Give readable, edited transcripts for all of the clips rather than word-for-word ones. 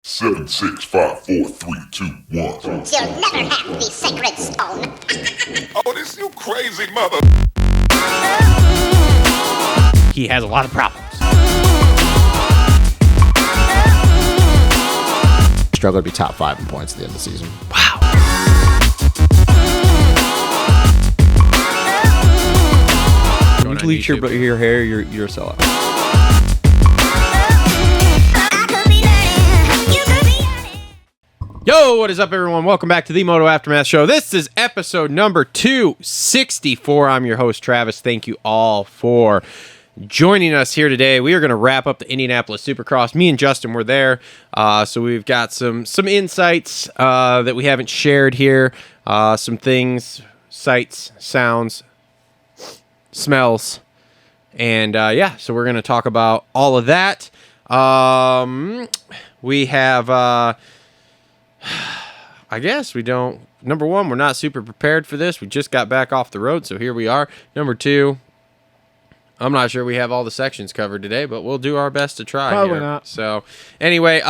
7, 6, 5, 4, 3, 2, 1. You'll never have the sacred stone. Oh, this you crazy mother. He has a lot of problems. Struggle to be top 5 in points at the end of the season. Wow. You bleach your hair, you're a sellout. Yo, what is up, everyone? Welcome back to the Moto Aftermath Show. This is episode number 264. I'm your host, Travis. Thank you all for joining us here today. We are going to wrap up the Indianapolis Supercross. Me and Justin were there, so we've got some insights that we haven't shared here, some things, sights, sounds, smells, and yeah, so we're going to talk about all of that. We have... I guess we don't. Number one, we're not super prepared for this. We just got back off the road, so here we are. Number two, I'm not sure we have all the sections covered today, but we'll do our best to try. Probably not. So anyway,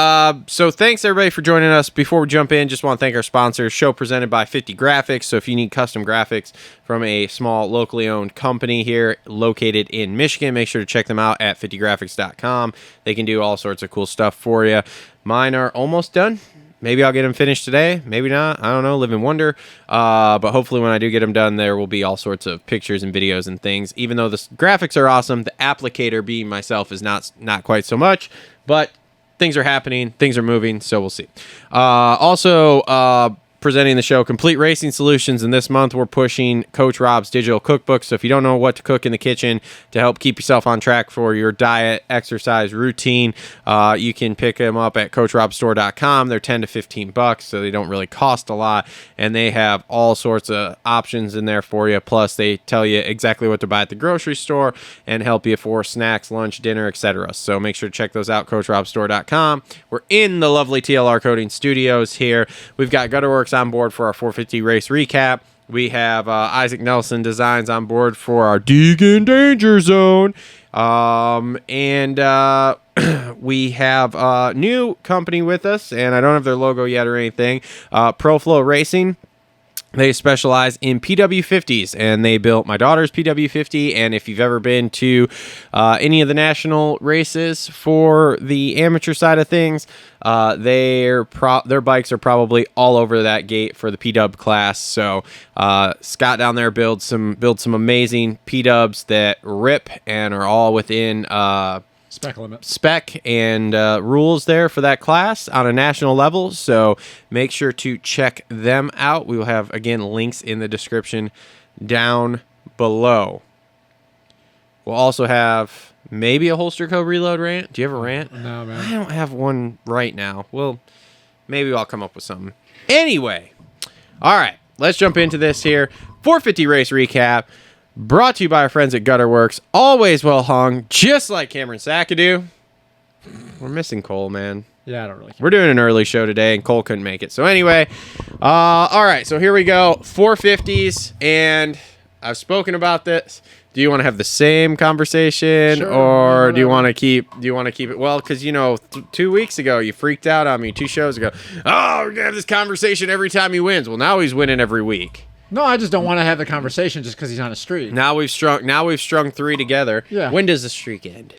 so thanks everybody for joining us. Before we jump in, just want to thank our sponsors. Show presented by 50 Grafx. So if you need custom graphics from a small locally owned company here located in Michigan, make sure to check them out at 50graphics.com. They can do all sorts of cool stuff for you. Mine are almost done. Maybe I'll get them finished today. Maybe not. I don't know. Live in wonder. But hopefully when I do get them done, there will be all sorts of pictures and videos and things. Even though the graphics are awesome, the applicator, being myself, is not quite so much. But things are happening. Things are moving. So we'll see. Also, presenting the show, Complete Racing Solutions. And this month, we're pushing Coach Rob's digital cookbook. So if you don't know what to cook in the kitchen to help keep yourself on track for your diet, exercise, routine, you can pick them up at CoachRobStore.com. They're $10 to $15, so they don't really cost a lot. And they have all sorts of options in there for you. Plus, they tell you exactly what to buy at the grocery store and help you for snacks, lunch, dinner, etc. So make sure to check those out, CoachRobStore.com. We're in the lovely TLR Coatings studios here. We've got Worx on board for our 450 race recap. We have Isaac Nelson Designs on board for our Deegan Danger Zone. And we have a new company with us, and I don't have their logo yet or anything. ProFlow Racing. They specialize in PW50s, and they built my daughter's PW50. And if you've ever been to any of the national races for the amateur side of things, their bikes are probably all over that gate for the PW class. So Scott down there builds some amazing PWs that rip and are all within spec and rules there for that class on a national level. So make sure to check them out. We will have, again, links in the description down below. We'll also have maybe a Holster Co. reload rant. Do you have a rant? No, man. I don't have one right now. Well, maybe I'll come up with something. Anyway, all right, let's jump into this here. 450 race recap. Brought to you by our friends at Worx. Always well hung, just like Cameron Sackadoo. We're missing Cole, man. Yeah, I don't really care. We're doing an early show today, and Cole couldn't make it. So anyway, all right, so here we go. 450s, and I've spoken about this. Do you want to have the same conversation, Sure, or do you want to keep it? Well, because 2 weeks ago you freaked out on me. 2 shows ago. Oh, we're gonna have this conversation every time he wins. Well, now he's winning every week. No, I just don't want to have the conversation just because he's on a streak. Now we've strung 3 together. Yeah. When does the streak end?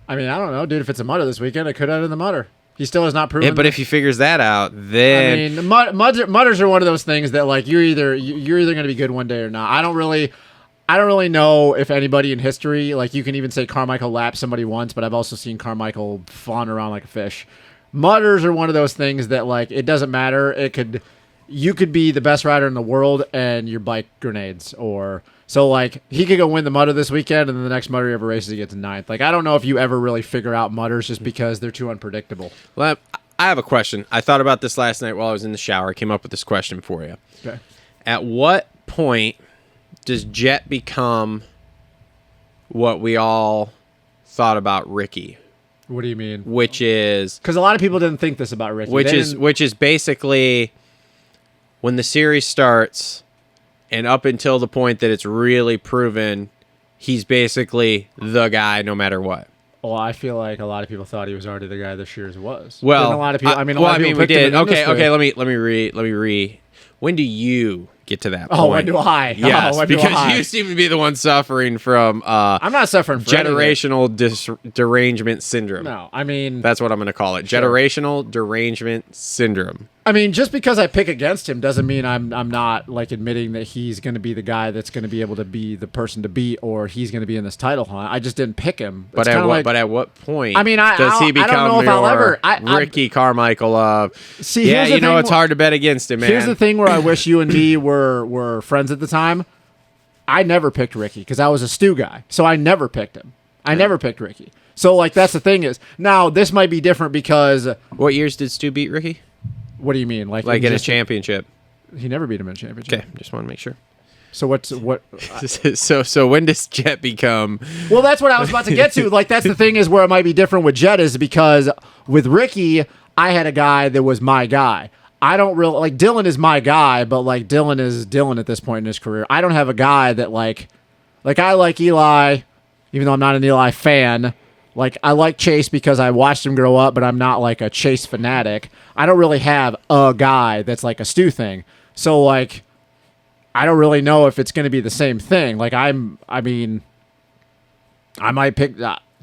I mean, I don't know, dude. If it's a mutter this weekend, it could end in the mutter. He still has not proven. Yeah, but if he figures that out, then I mean, mutters are one of those things that like you're either going to be good one day or not. I don't really know if anybody in history, like you can even say Carmichael lapped somebody once, but I've also seen Carmichael fawn around like a fish. Mutters are one of those things that like it doesn't matter. You could be the best rider in the world and your bike grenades. So, like, he could go win the mutter this weekend, and then the next mutter he ever races, he gets 9th. Like, I don't know if you ever really figure out mutters just because they're too unpredictable. Well, I have a question. I thought about this last night while I was in the shower. I came up with this question for you. Okay. At what point does Jet become what we all thought about Ricky? What do you mean? Which is... Because a lot of people didn't think this about Ricky. Which is basically... when the series starts and up until the point that it's really proven, he's basically the guy no matter what. Well, I feel like a lot of people thought he was already the guy this year's was. Well, Didn't a lot of people. we did. Okay. Let me re. When do you get to that point? Oh, when do I? Yes, when do because I? you seem to be the one suffering from I'm not suffering from generational derangement syndrome. No, I mean That's what I'm going to call it. Sure. Generational derangement syndrome. I mean, just because I pick against him doesn't mean I'm not like admitting that he's going to be the guy that's going to be able to be the person to beat, or he's going to be in this title hunt. I just didn't pick him. But at what point? I mean, does he become I don't know if I'll ever. Ricky Carmichael of? See, yeah, here's the thing, it's hard to bet against him, man. Here's the thing where I wish you and me were friends at the time. I never picked Ricky because I was a Stu guy, so I never picked him. I never picked Ricky. So like that's the thing is now this might be different because what years did Stu beat Ricky? What do you mean? Like in a championship? He never beat him in a championship. Okay, just want to make sure. So what? So when does Jet become? Well, that's what I was about to get to. Like that's the thing is where it might be different with Jet is because with Ricky, I had a guy that was my guy. I don't really like Dylan is my guy, but like Dylan is Dylan at this point in his career. I don't have a guy that like I like Eli, even though I'm not an Eli fan. Like, I like Chase because I watched him grow up, but I'm not, like, a Chase fanatic. I don't really have a guy that's, like, a Stu thing. So, like, I don't really know if it's going to be the same thing. Like, I might pick,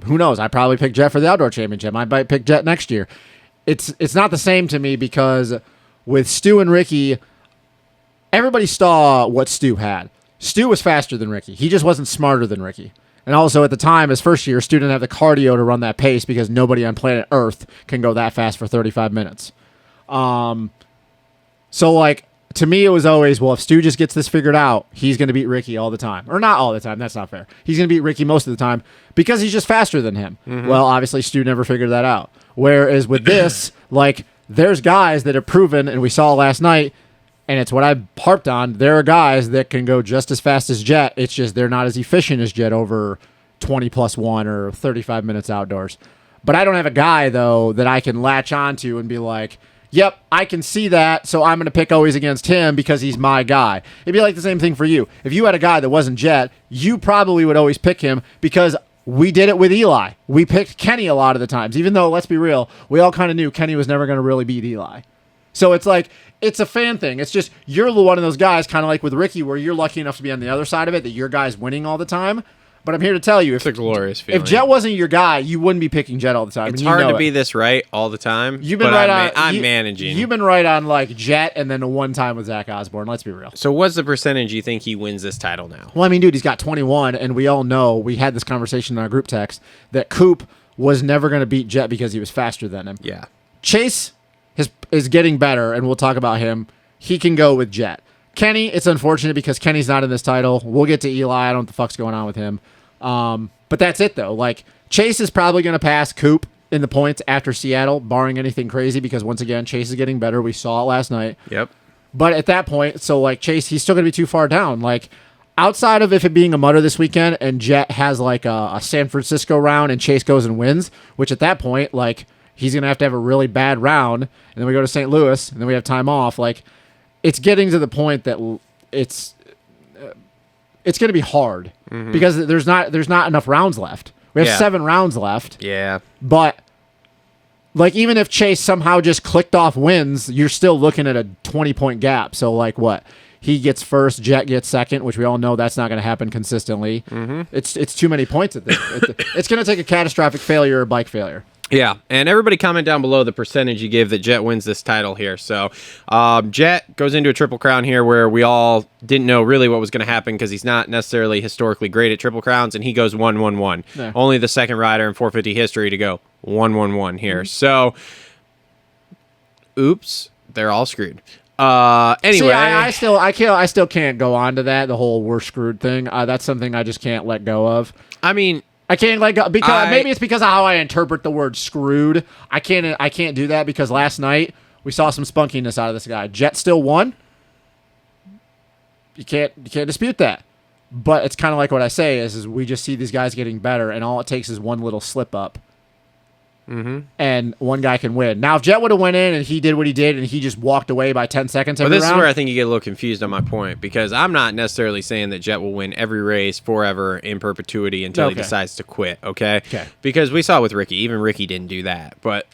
who knows? I probably pick Jet for the Outdoor Championship. I might pick Jet next year. It's not the same to me because with Stu and Ricky, everybody saw what Stu had. Stu was faster than Ricky. He just wasn't smarter than Ricky. And also at the time, his first year, Stu didn't have the cardio to run that pace because nobody on planet Earth can go that fast for 35 minutes. So, like, to me, it was always, well, if Stu just gets this figured out, he's going to beat Ricky all the time. Or not all the time. That's not fair. He's going to beat Ricky most of the time because he's just faster than him. Mm-hmm. Well, obviously, Stu never figured that out. Whereas with this, like, there's guys that have proven, and we saw last night, and it's what I harped on. There are guys that can go just as fast as Jet. It's just they're not as efficient as Jet over 20+1 or 35 minutes outdoors. But I don't have a guy, though, that I can latch onto and be like, yep, I can see that, so I'm going to pick always against him because he's my guy. It'd be like the same thing for you. If you had a guy that wasn't Jet, you probably would always pick him because we did it with Eli. We picked Kenny a lot of the times, even though, let's be real, we all kind of knew Kenny was never going to really beat Eli. So it's like, it's a fan thing. It's just, you're one of those guys, kind of like with Ricky, where you're lucky enough to be on the other side of it, that your guy's winning all the time. But I'm here to tell you, it's a glorious feeling. If Jet wasn't your guy, you wouldn't be picking Jet all the time. It's hard to be this right all the time. You've been right on. I'm managing. You've been right on like Jet, and then the one time with Zach Osborne. Let's be real. So, what's the percentage you think he wins this title now? Well, I mean, dude, he's got 21, and we all know we had this conversation in our group text that Coop was never going to beat Jet because he was faster than him. Yeah. Chase is getting better, and we'll talk about him. He can go with Jet. Kenny, it's unfortunate because Kenny's not in this title. We'll get to Eli. I don't know what the fuck's going on with him. But that's it, though. Like, Chase is probably going to pass Coop in the points after Seattle, barring anything crazy, because, once again, Chase is getting better. We saw it last night. Yep. But at that point, so, like, Chase, he's still going to be too far down. Like, outside of if it being a mutter this weekend and Jet has, like, a San Francisco round and Chase goes and wins, which at that point, like, he's going to have a really bad round, and then we go to St. Louis, and then we have time off. Like, it's getting to the point that it's going to be hard because there's not enough rounds left. We have 7 rounds left. Yeah. But like even if Chase somehow just clicked off wins, you're still looking at a 20-point gap. So like what? He gets first, Jet gets second, which we all know that's not going to happen consistently. Mm-hmm. It's too many points at this. It's going to take a catastrophic failure or bike failure. Yeah, and everybody comment down below the percentage you give that Jet wins this title here. So Jet goes into a Triple Crown here where we all didn't know really what was going to happen because he's not necessarily historically great at Triple Crowns, and he goes 1-1-1. Yeah. Only the second rider in 450 history to go 1-1-1 here. Mm-hmm. So, oops, they're all screwed. Anyway, See, I still can't go on to that, the whole we're screwed thing. That's something I just can't let go of. I mean, I can't let go because maybe it's because of how I interpret the word screwed. I can't do that because last night we saw some spunkiness out of this guy. Jet still won. You can't dispute that. But it's kind of like what I say is we just see these guys getting better, and all it takes is one little slip up, and one guy can win. Now, if Jet would have went in and he did what he did and he just walked away by 10 seconds every But this round, is where I think you get a little confused on my point, because I'm not necessarily saying that Jet will win every race forever in perpetuity until he Okay. decides to quit, okay? Okay. Because we saw with Ricky, even Ricky didn't do that. But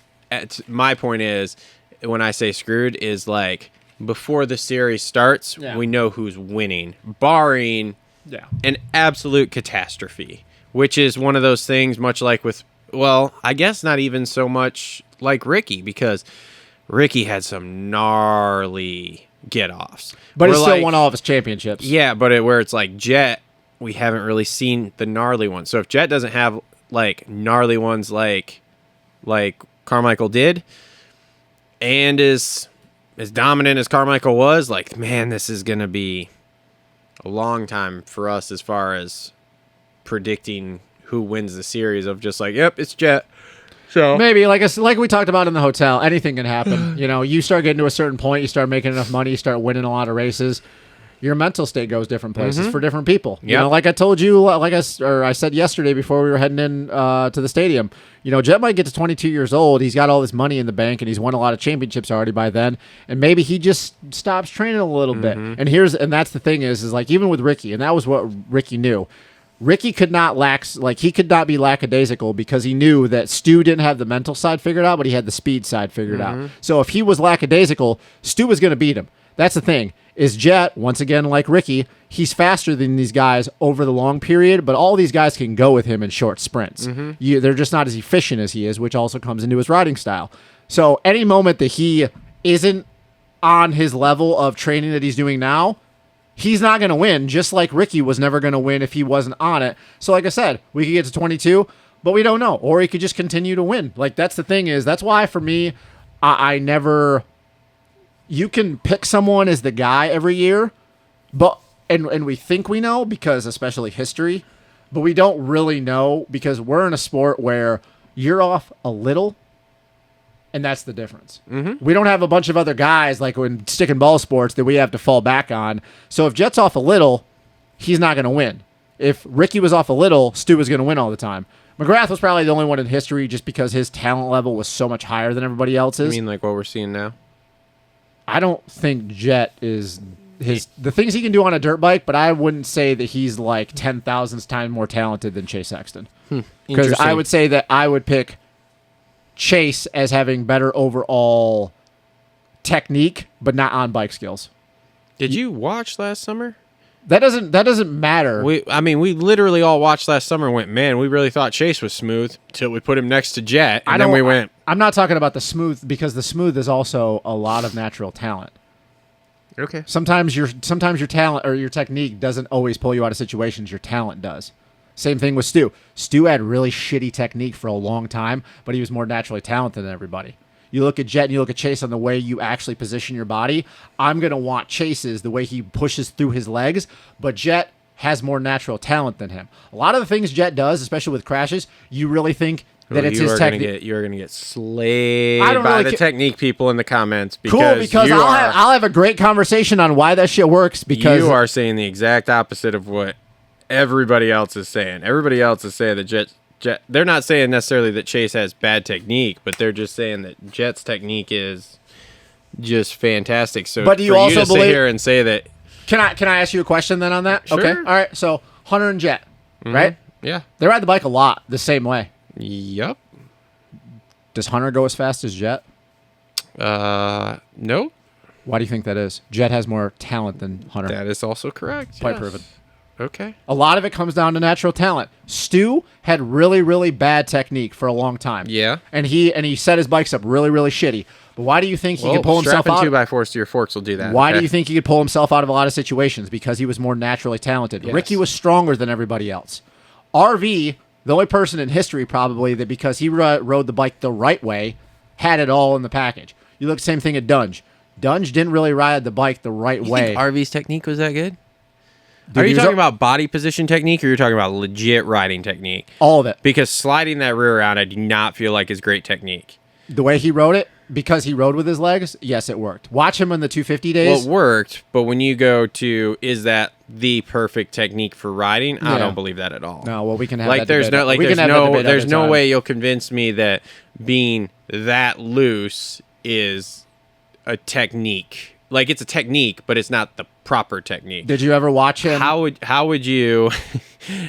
my point is, when I say screwed, is like before the series starts, Yeah. we know who's winning, barring an absolute catastrophe, which is one of those things much like with, well, I guess not even so much like Ricky, because Ricky had some gnarly get-offs. but he Where, still like, won all of his championships. Yeah, but where it's like Jet, we haven't really seen the gnarly ones. So if Jet doesn't have like gnarly ones like Carmichael did, and is as dominant as Carmichael was, like, man, this is going to be a long time for us as far as predicting who wins the series of just like, yep, it's Jet. So Maybe like we talked about in the hotel, anything can happen. You start getting to a certain point, you start making enough money, you start winning a lot of races. Your mental state goes different places for different people. Yep. Like I told you, I said yesterday before we were heading in to the stadium. Jet might get to 22 years old. He's got all this money in the bank, and he's won a lot of championships already by then. And maybe he just stops training a little bit. And that's the thing is like even with Ricky, and that was what Ricky knew. Ricky could not he could not be lackadaisical because he knew that Stu didn't have the mental side figured out, but he had the speed side figured out. So if he was lackadaisical, Stu was going to beat him. That's the thing. Is Jet, once again, like Ricky, he's faster than these guys over the long period, but all these guys can go with him in short sprints. They're just not as efficient as he is, which also comes into his riding style. So any moment that he isn't on his level of training that he's doing now, he's not going to win, just like Ricky was never going to win if he wasn't on it. So like I said, we could get to 22, but we don't know. Or he could just continue to win. Like that's the thing is, that's why for me, I never... You can pick someone as the guy every year, but and we think we know because especially history, but we don't really know because we're in a sport where you're off a little, and that's the difference. We don't have a bunch of other guys like in stick and ball sports that we have to fall back on. So if Jet's off a little, he's not going to win. If Ricky was off a little, Stu was going to win all the time. McGrath was probably the only one in history just because his talent level was so much higher than everybody else's. I mean, like what we're seeing now? I don't think Jet is the things he can do on a dirt bike, but I wouldn't say that he's like 10,000 times more talented than Chase Sexton. Because I would say that I would pick Chase as having better overall technique, but not on bike skills. Did you watch last summer? That doesn't matter. We literally all watched last summer and went, man, we really thought Chase was smooth till we put him next to Jet, and then we went. I'm not talking about the smooth because the smooth is also a lot of natural talent. Okay. Sometimes your talent or your technique doesn't always pull you out of situations. Your talent does. Same thing with Stu. Stu had really shitty technique for a long time, but he was more naturally talented than everybody. You look at Jet and you look at Chase on the way you actually position your body. I'm going to want Chase's the way he pushes through his legs, but Jet has more natural talent than him. A lot of the things Jet does, especially with crashes, you really think that it's his technique. You're going to get slayed I don't by really the technique people in the comments. Cool, because I'll have a great conversation on why that shit works. Because you are saying the exact opposite of what everybody else is saying. Everybody else is saying that Jet. They're not saying necessarily that Chase has bad technique, but they're just saying that Jet's technique is just fantastic. So, but do you for also you to sit here and say that? Can I ask you a question then on that? Sure. Okay, all right. So Hunter and Jet, right? Yeah. They ride the bike a lot the same way. Yep. Does Hunter go as fast as Jet? No. Why do you think that is? Jet has more talent than Hunter. That is also correct. Quite yes. proven. Okay. A lot of it comes down to natural talent. Stu had really, really bad technique for a long time. Yeah. And he set his bikes up really, really shitty. But why do you think he could pull himself out? Strapping 2x4s to your forks will do that. Why do you think he could pull himself out of a lot of situations? Because he was more naturally talented. Yes. Ricky was stronger than everybody else. RV, the only person in history probably that because he rode the bike the right way, had it all in the package. You look same thing at Dunge. Dunge didn't really ride the bike the right way. Think RV's technique was that good? Dude, Are you talking about body position technique, or you're talking about legit riding technique? All of it. Because sliding that rear out, I do not feel like is great technique. The way he rode it, because he rode with his legs, yes, it worked. Watch him in the 250 days. Well, it worked, but when you go to, is that the perfect technique for riding? I don't believe that at all. No, well, we can have like that there's debate. no like We can have that debate there's another no time. way you'll convince me that being that loose is a technique. Like it's a technique, but it's not the proper technique. Did you ever watch him? How would you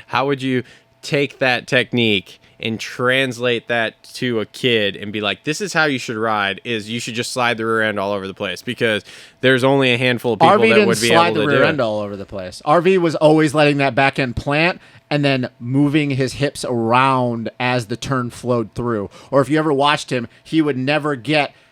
how would you take that technique and translate that to a kid and be like, this is how you should ride, is you should just slide the rear end all over the place, because there's only a handful of people RV that didn't would be slide able the to rear do end it. all over the place. RV was always letting that back end plant and then moving his hips around as the turn flowed through. Or if you ever watched him, he would never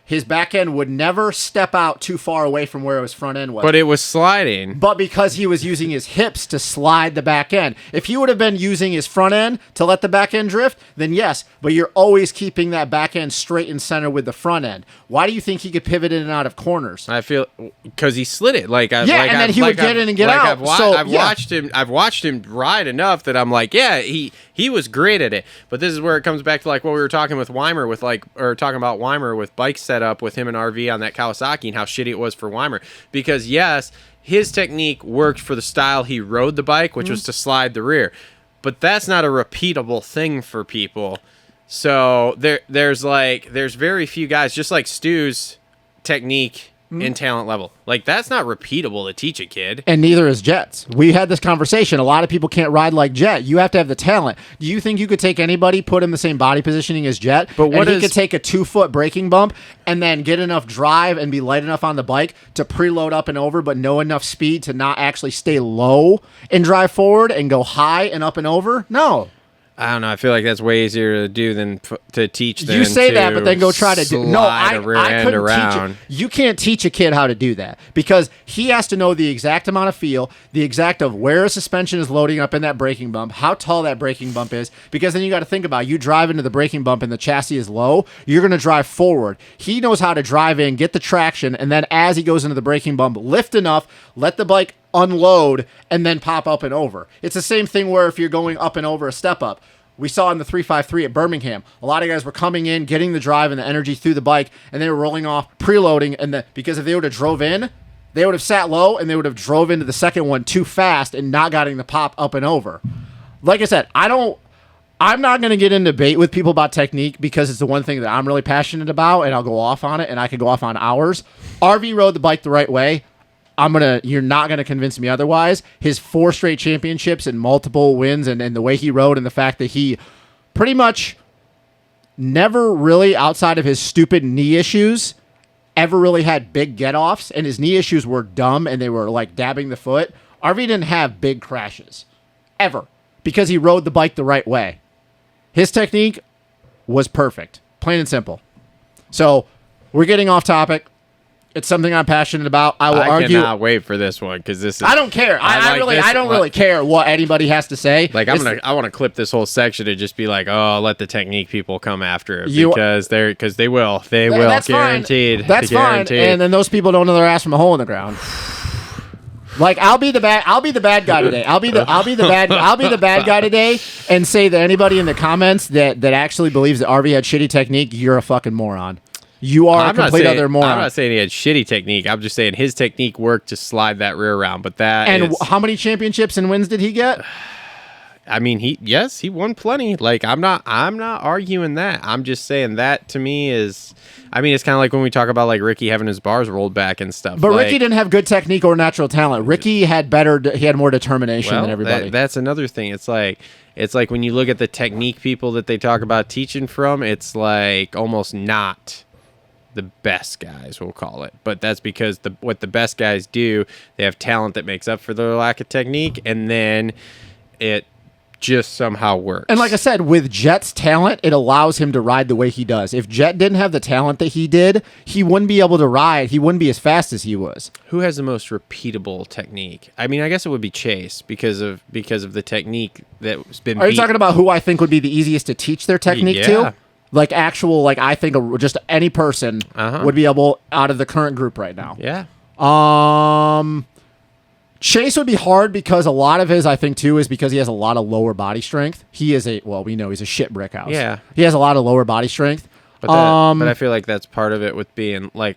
his back end would never step out too far away from where his front end was. But it was sliding. But because he was using his hips to slide the back end. If he would have been using his front end to let the back end drift, then yes, but you're always keeping that back end straight and center with the front end. Why do you think he could pivot in and out of corners? I feel because he slid it And then he would get in and get out. I've watched him ride enough that I'm like, yeah, he was great at it. But this is where it comes back to like what we were talking with Weimer talking about Weimer with bike setup with him and RV on that Kawasaki and how shitty it was for Weimer. Because yes, his technique worked for the style he rode the bike, which was to slide the rear. But that's not a repeatable thing for people. So there's very few guys, just like Stu's technique and talent level. Like that's not repeatable to teach a kid. And neither is Jet's. We had this conversation. A lot of people can't ride like Jet. You have to have the talent. Do you think you could take anybody, put him the same body positioning as Jet, But what he is- could take a 2-foot braking bump and then get enough drive and be light enough on the bike to preload up and over, but know enough speed to not actually stay low and drive forward and go high and up and over? No. I don't know. I feel like that's way easier to do than to teach. You say that, but then go try to do. No, slide a rear I end couldn't around. teach it. You can't teach a kid how to do that because he has to know the exact amount of feel, the exact of where a suspension is loading up in that braking bump, how tall that braking bump is. Because then you got to think about you drive into the braking bump and the chassis is low. You're going to drive forward. He knows how to drive in, get the traction, and then as he goes into the braking bump, lift enough, let the bike unload, and then pop up and over. It's the same thing where if you're going up and over a step up. We saw in the 353 at Birmingham, a lot of guys were coming in, getting the drive and the energy through the bike, and they were rolling off, preloading, because if they would have drove in, they would have sat low and they would have drove into the second one too fast and not getting the pop up and over. Like I said, I'm not going to get in debate with people about technique because it's the one thing that I'm really passionate about, and I'll go off on it, and I could go off on hours. RV rode the bike the right way. You're not gonna convince me otherwise. His 4 straight championships and multiple wins, and the way he rode, and the fact that he pretty much never really, outside of his stupid knee issues, ever really had big get-offs, and his knee issues were dumb, and they were like dabbing the foot. RV didn't have big crashes, ever, because he rode the bike the right way. His technique was perfect, plain and simple. So, we're getting off topic. It's something I'm passionate about. I will argue. I cannot wait for this one because this is. I don't care. I don't really care what anybody has to say. Like I want to clip this whole section and just be like, oh, let the technique people come after it because they will That's guaranteed. Fine. That's fine. And then those people don't know their ass from a hole in the ground. Like I'll be the bad guy today. I'll be the bad guy today and say that anybody in the comments that actually believes that RV had shitty technique, you're a fucking moron. You are a complete other moron. I'm not saying he had shitty technique. I'm just saying his technique worked to slide that rear around. But how many championships and wins did he get? I mean, he won plenty. Like I'm not arguing that. I'm just saying that to me is. I mean, it's kind of like when we talk about like Ricky having his bars rolled back and stuff. But Ricky didn't have good technique or natural talent. Ricky had more determination than everybody. That's another thing. It's like when you look at the technique people that they talk about teaching from, it's like almost not the best guys, we'll call it. But that's because what the best guys do, they have talent that makes up for their lack of technique, and then it just somehow works. And like I said, with Jet's talent, it allows him to ride the way he does. If Jet didn't have the talent that he did, he wouldn't be able to ride. He wouldn't be as fast as he was. Who has the most repeatable technique? I mean, I guess it would be Chase because of the technique that's been. Are you talking about who I think would be the easiest to teach their technique to? Like I think just any person would be able out of the current group right now. Yeah. Chase would be hard because a lot of his, I think, too, is because he has a lot of lower body strength. We know he's a shit brick house. Yeah. He has a lot of lower body strength. But I feel like that's part of it with being like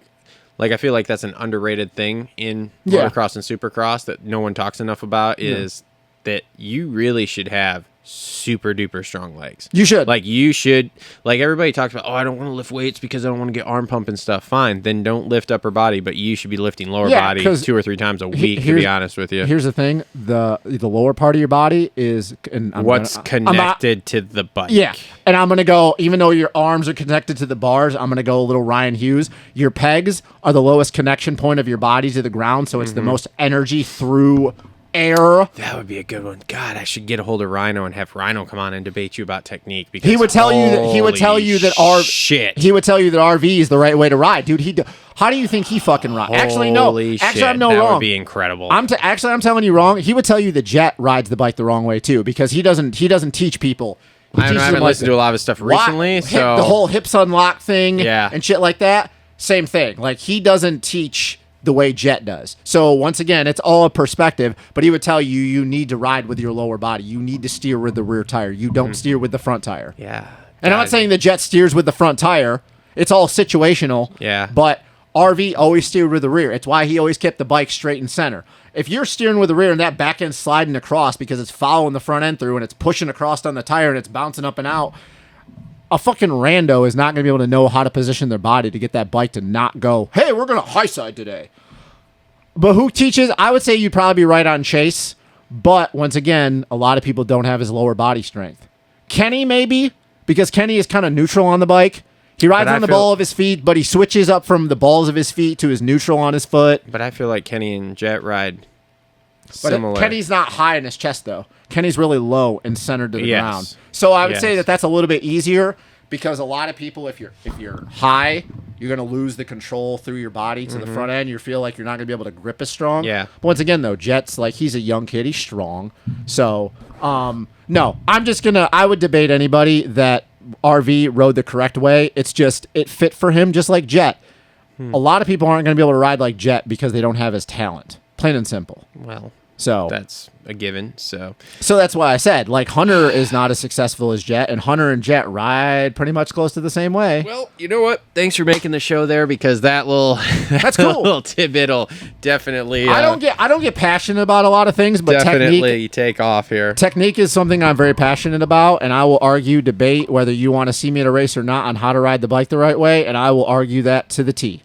I feel like that's an underrated thing in motocross and supercross that no one talks enough about is that you really should have super duper strong legs. You should. Like everybody talks about, I don't want to lift weights because I don't want to get arm pump and stuff. Fine, then don't lift upper body, but you should be lifting lower body 2 or 3 times a week, to be honest with you. Here's the thing. The lower part of your body is connected to the bike. Yeah. And I'm going to go, even though your arms are connected to the bars, I'm going to go a little Ryan Hughes. Your pegs are the lowest connection point of your body to the ground, so it's the most energy through air. That would be a good one. God, I should get a hold of Rhino and have Rhino come on and debate you about technique. Because he would tell you that RV is the right way to ride, dude. How do you think he fucking rides? Actually, no. Actually, I'm wrong. That would be incredible. I'm telling you wrong. He would tell you that Jet rides the bike the wrong way too, because he doesn't teach people. I haven't listened to a lot of his stuff recently, so the whole hips unlock thing, yeah, and shit like that. Same thing. Like, he doesn't teach the way Jet does. So once again, it's all a perspective, but he would tell you you need to ride with your lower body. You need to steer with the rear tire. You don't steer with the front tire. Yeah. And I'm not saying the Jet steers with the front tire. It's all situational. Yeah. But RV always steered with the rear. It's why he always kept the bike straight and center. If you're steering with the rear and that back end's sliding across because it's following the front end through and it's pushing across on the tire and it's bouncing up and out, a fucking rando is not going to be able to know how to position their body to get that bike to not go, hey, we're going to high side today. But who teaches? I would say you'd probably be right on Chase. But once again, a lot of people don't have his lower body strength. Kenny, maybe, because Kenny is kind of neutral on the bike. He rides on the ball of his feet, but he switches up from the balls of his feet to his neutral on his foot. But I feel like Kenny and Jet ride similar. Kenny's not high in his chest, though. Kenny's really low and centered to the ground. So I would say that that's a little bit easier, because a lot of people, if you're high, you're going to lose the control through your body to the front end. You feel like you're not going to be able to grip as strong. Yeah. But once again, though, Jet's like, he's a young kid. He's strong. So, no, I would debate anybody that RV rode the correct way. It's just, it fit for him just like Jet. A lot of people aren't going to be able to ride like Jet because they don't have his talent. Plain and simple. Well, so that's a given. So that's why I said, like, Hunter is not as successful as Jet, and Hunter and Jet ride pretty much close to the same way. Well, you know what? Thanks for making the show there, because that's cool. little tidbit'll definitely. I don't get passionate about a lot of things, but definitely take off here. Technique is something I'm very passionate about, and I will argue, debate whether you want to see me at a race or not on how to ride the bike the right way, and I will argue that to the T.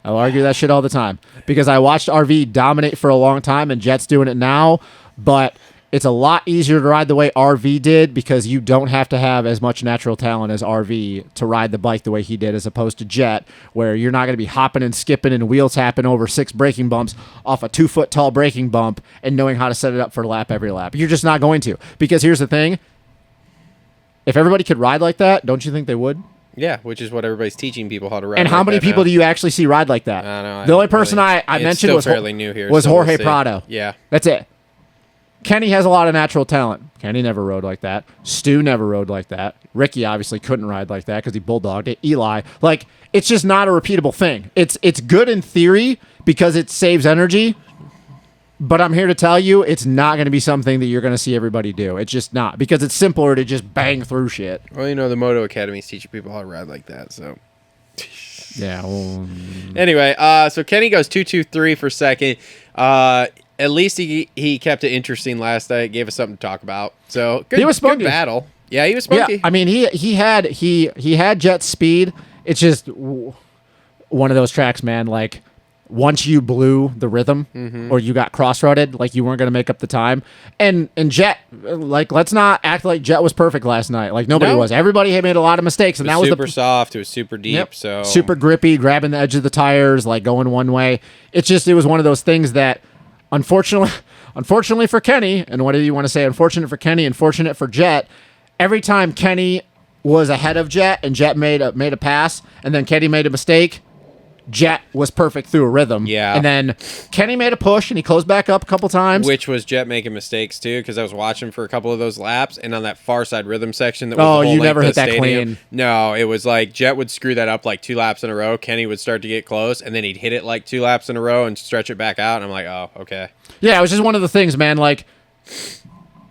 I'll argue that shit all the time, because I watched RV dominate for a long time, and Jet's doing it now, but it's a lot easier to ride the way RV did, because you don't have to have as much natural talent as RV to ride the bike the way he did, as opposed to Jet, where you're not going to be hopping and skipping and wheel tapping over 6 braking bumps off a 2-foot tall braking bump and knowing how to set it up for a lap every lap. You're just not going to, because here's the thing. If everybody could ride like that, don't you think they would? Yeah, which is what everybody's teaching people how to ride. And how many people do you actually see ride like that? I don't know. The only person I mentioned was fairly new here, was so Jorge we'll see. Prado. Yeah. That's it. Kenny has a lot of natural talent. Kenny never rode like that. Stu never rode like that. Ricky obviously couldn't ride like that because he bulldogged it. Eli, like, it's just not a repeatable thing. It's good in theory because it saves energy, but I'm here to tell you it's not going to be something that you're going to see everybody do. It's just not, because it's simpler to just bang through shit. Well, you know, the Moto Academy's teaching people how to ride like that, so. Yeah. Well, anyway, so Kenny goes 2-2-3 for second. At least he kept it interesting last night. Gave us something to talk about. So good, he was spunky. Good battle. Yeah, he was spunky. Yeah, I mean, he had Jet speed. It's just one of those tracks, man. Like, once you blew the rhythm or you got cross-rutted, like, you weren't going to make up the time. And Jet, like, let's not act like Jet was perfect last night. Like, nobody was. Everybody had made a lot of mistakes, and that was super soft. It was super deep. So super grippy, grabbing the edge of the tires, like going one way. It was one of those things that, unfortunately for Kenny, and what do you want to say? Unfortunate for Kenny, unfortunate for Jet. Every time Kenny was ahead of Jet and Jet made a pass, and then Kenny made a mistake, Jet was perfect through a rhythm. Yeah. And then Kenny made a push and he closed back up a couple times. Which was Jet making mistakes too, because I was watching for a couple of those laps, and on that far side rhythm section that was the whole you never hit that stadium, clean. No, it was like Jet would screw that up like 2 laps in a row. Kenny would start to get close, and then he'd hit it like 2 laps in a row and stretch it back out. And I'm like, oh, okay. Yeah, it was just one of the things, man. Like,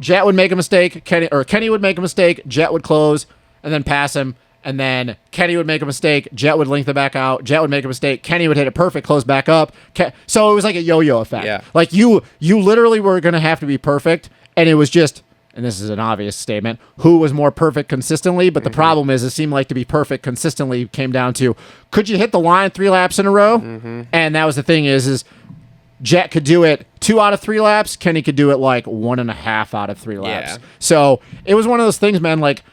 Jet would make a mistake, Kenny would make a mistake, Jet would close and then pass him. And then Kenny would make a mistake. Jet would link the back out. Jet would make a mistake. Kenny would hit it perfect, close back up. So it was like a yo-yo effect. Yeah. Like you literally were going to have to be perfect. And it was just, and this is an obvious statement, who was more perfect consistently. But the problem is it seemed like to be perfect consistently came down to, could you hit the line 3 laps in a row? And that was the thing is Jet could do it 2 out of 3 laps. Kenny could do it like 1.5 out of 3 laps. Yeah. So it was one of those things, man, like,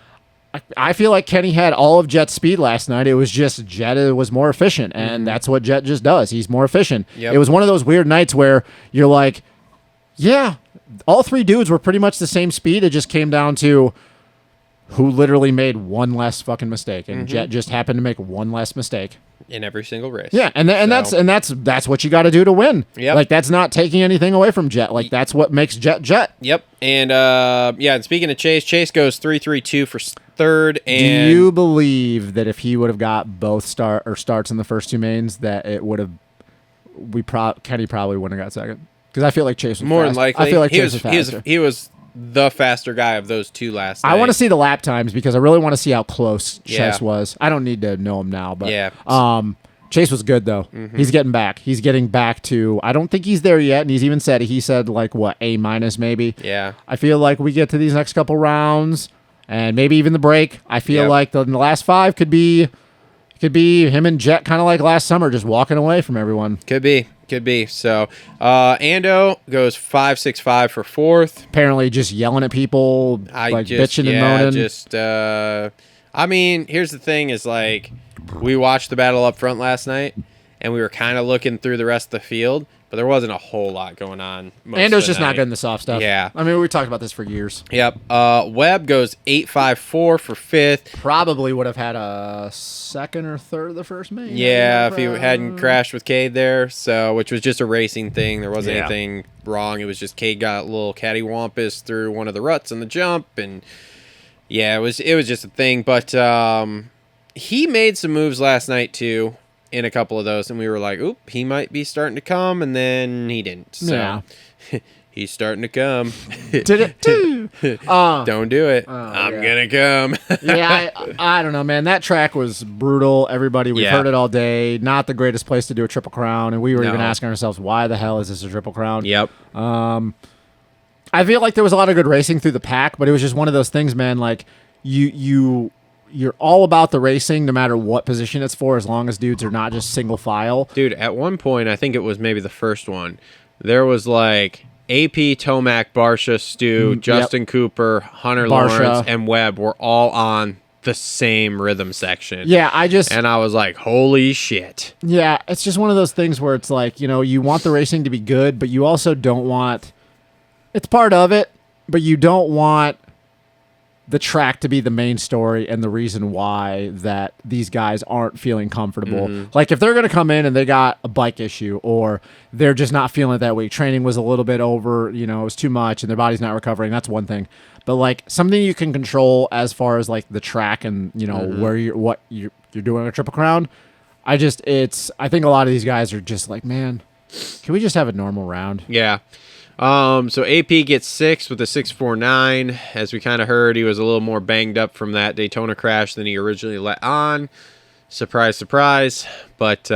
I feel like Kenny had all of Jet's speed last night. It was just Jet was more efficient, and that's what Jet just does. He's more efficient. Yep. It was one of those weird nights where you're like, yeah, all 3 dudes were pretty much the same speed. It just came down to who literally made one less fucking mistake, and Jet just happened to make one less mistake in every single race. Yeah, and that's what you got to do to win. Yep. Like that's not taking anything away from Jet. Like that's what makes Jet Jet. Yep. And and speaking of Chase goes 3-3-2 for third. And do you believe that if he would have got both starts in the first 2 mains, that it would have Kenny probably wouldn't have got second? Because I feel like Chase was more than faster. likely, I feel like Chase was faster. he was the faster guy of those 2 last night. I want to see the lap times because I really want to see how close Yeah. Chase was. I don't need to know him now, but Yeah. Chase was good though. He's getting back. He's getting back to. I don't think he's there yet, and he said like what A- maybe. Yeah. I feel like we get to these next couple rounds, and maybe even the break. I feel Yep. like the last 5 could be him and Jet, kind of like last summer, just walking away from everyone. Could be. So, Ando goes 5-6-5 for fourth. Apparently, just yelling at people, bitching and moaning. I mean, here's the thing: is like we watched the battle up front last night, and we were kind of looking through the rest of the field, but there wasn't a whole lot going on. Ando's just not good in the soft stuff. Yeah. I mean, we talked about this for years. Yep. Webb goes 8-5-4 for fifth. Probably would have had a second or third of the first main. Yeah, if he hadn't crashed with Cade there, which was just a racing thing. There wasn't Yeah. anything wrong. It was just Cade got a little cattywampus through one of the ruts in the jump, and yeah, it was just a thing. But he made some moves last night too in a couple of those, and we were like, oop, he might be starting to come, and then he didn't. So Yeah. he's starting to come. Did it too. Don't do it. I'm gonna come. Yeah, I don't know, man. That track was brutal. Everybody, we've heard it all day. Not the greatest place to do a Triple Crown, and we were even asking ourselves, why the hell is this a Triple Crown? Yep. I feel like there was a lot of good racing through the pack, but it was just one of those things, man. Like you're all about the racing, no matter what position it's for, as long as dudes are not just single file. Dude, at one point, I think it was maybe the first one, there was like AP, Tomac, Barsha, Stu, Justin Cooper, Hunter Barsha. Lawrence, and Webb were all on the same rhythm section. Yeah, and I was like, holy shit. Yeah, it's just one of those things where it's like, you want the racing to be good, but you also don't want, it's part of it, but you don't want the track to be the main story and the reason why that these guys aren't feeling comfortable. Like if they're going to come in and they got a bike issue, or they're just not feeling it that week, training was a little bit over, it was too much and their body's not recovering, that's one thing. But like something you can control as far as like the track and where you're doing a Triple Crown. I think a lot of these guys are just like, man, can we just have a normal round? Yeah. So AP gets 6 with a 6.49. As we kind of heard, he was a little more banged up from that Daytona crash than he originally let on. Surprise, surprise. But,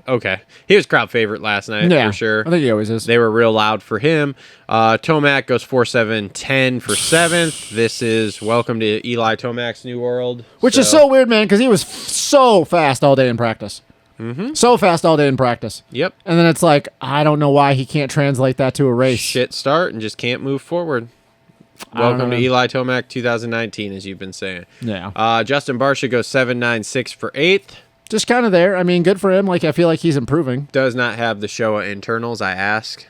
okay. He was crowd favorite last night, for sure. I think he always is. They were real loud for him. Tomac goes 4.710 for 7th. This is welcome to Eli Tomac's new world. Which is so weird, man, because he was so fast all day in practice. So fast all day in practice. Yep. And then it's like, I don't know why he can't translate that to a race. Shit start and just can't move forward. Welcome to Eli Tomac 2019, as you've been saying. Yeah. Justin Barsha goes 7.96 for 8th. Just kind of there. I mean, good for him. Like, I feel like he's improving. Does not have the Showa internals, I ask.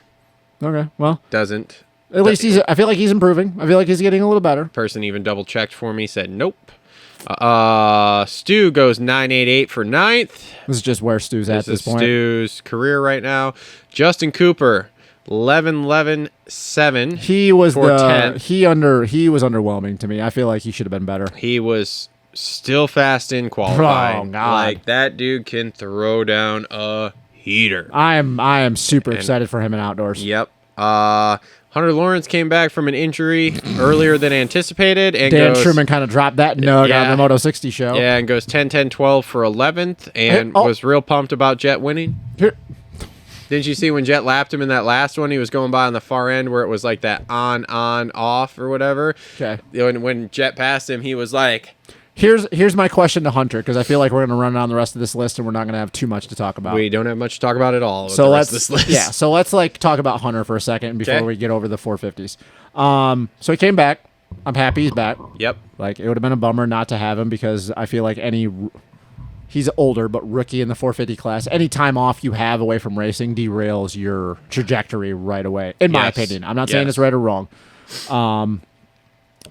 Okay, well. Doesn't. At least I feel like he's improving. I feel like he's getting a little better. Person even double checked for me, said nope. Stu goes 9.88 for 9th. This is just where Stu's at this point. Stu's career right now. Justin Cooper 11.7. He was for 10th. He was underwhelming to me. I feel like he should have been better. He was still fast in qualifying. Oh, God. Like that dude can throw down a heater. I am super excited for him in outdoors. Yep. Hunter Lawrence came back from an injury earlier than anticipated, and Dan goes, Truman kind of dropped that nug Yeah. on the Moto 60 show. yeah, and goes 10-10-12 for 11th, and Oh. was real pumped about Jet winning. Here- Didn't you see when Jet lapped him in that last one? He was going by on the far end where it was like that on, off, or whatever. Okay. When Jet passed him, he was like, Here's my question to Hunter, because I feel like we're going to run down the rest of this list and we're not going to have too much to talk about. we don't have much to talk about at all. With So the rest let's of this list. yeah. So let's like talk about Hunter for a second before Okay. we get over the 450s. So he came back. I'm happy he's back. Yep. Like it would have been a bummer not to have him because I feel like he's older but rookie in the 450 class. Any time off you have away from racing derails your trajectory right away. In my Yes. opinion, I'm not saying Yes. it's right or wrong.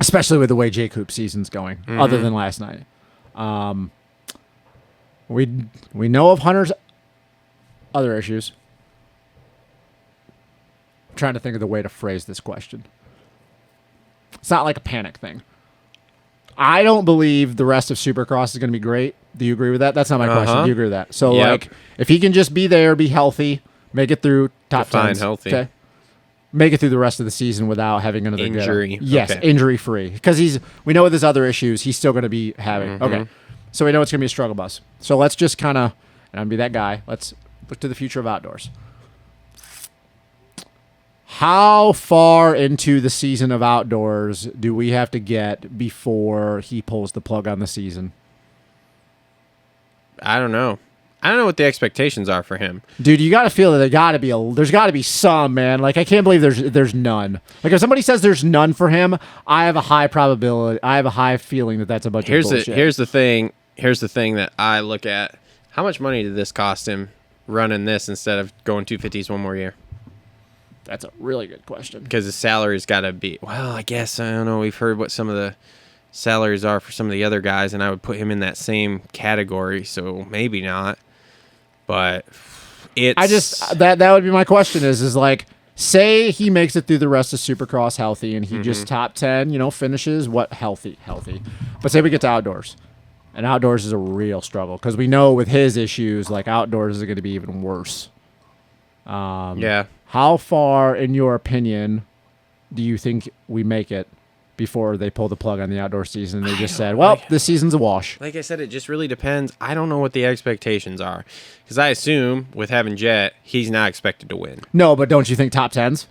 Especially with the way J Coop season's going. Other than last night. We know of Hunter's other issues. I'm trying to think of the way to phrase this question. It's not like a panic thing. I don't believe the rest of Supercross is going to be great. Do you agree with that? That's not my question. Do you agree with that? So, Yep. like, if he can just be there, be healthy, make it through top Define 10s, healthy. okay? Make it through the rest of the season without having another Injury, Yes, okay. injury free. Because we know with his other issues, he's still going to be having. Mm-hmm. Okay. So we know it's going to be a struggle bus. So let's just kind of, and I'm be that guy. Let's look to the future of outdoors. How far into the season of outdoors do we have to get before he pulls the plug on the season? I don't know. I don't know what the expectations are for him. Dude, you got to feel that there's got to be some, man. Like I can't believe there's none. Like if somebody says there's none for him, I have a high feeling that that's a bunch of bullshit. Here's the thing that I look at. How much money did this cost him running this instead of going 250s one more year? That's a really good question. Because his salary's got to be, well, I guess, I don't know. We've heard what some of the salaries are for some of the other guys, and I would put him in that same category, so maybe not. But it's... that would be my question is like, say he makes it through the rest of Supercross healthy and he just top 10, finishes healthy. But say we get to outdoors. And outdoors is a real struggle because we know with his issues, like outdoors is going to be even worse. yeah. How far, in your opinion, do you think we make it before they pull the plug on the outdoor season? They just said, well, this season's a wash. Like I said, it just really depends. I don't know what the expectations are. Because I assume with having Jet, he's not expected to win. No, but don't you think top 10s?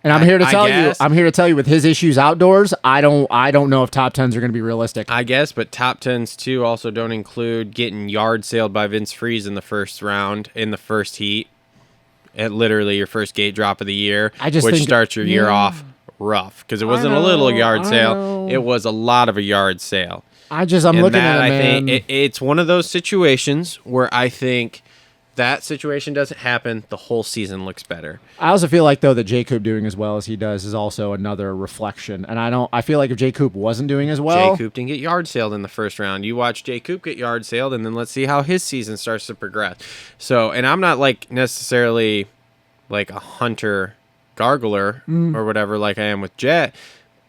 And I'm here to tell you with his issues outdoors, I don't know if top 10s are going to be realistic. I guess, but top 10s too also don't include getting yard sailed by Vince Freeze in the first round, in the first heat. At literally your first gate drop of the year, which starts your year off rough. Because it wasn't a little yard sale. It was a lot of a yard sale. I'm looking at it, man. I think it's one of those situations where I think that situation doesn't happen, the whole season looks better. I also feel like though that J Coop doing as well as he does is also another reflection. And I feel like if J Coop wasn't doing as well, J Coop didn't get yard sailed in the first round. You watch J Coop get yard sailed, and then let's see how his season starts to progress. So, and I'm not like necessarily like a Hunter gargler or whatever like I am with Jet,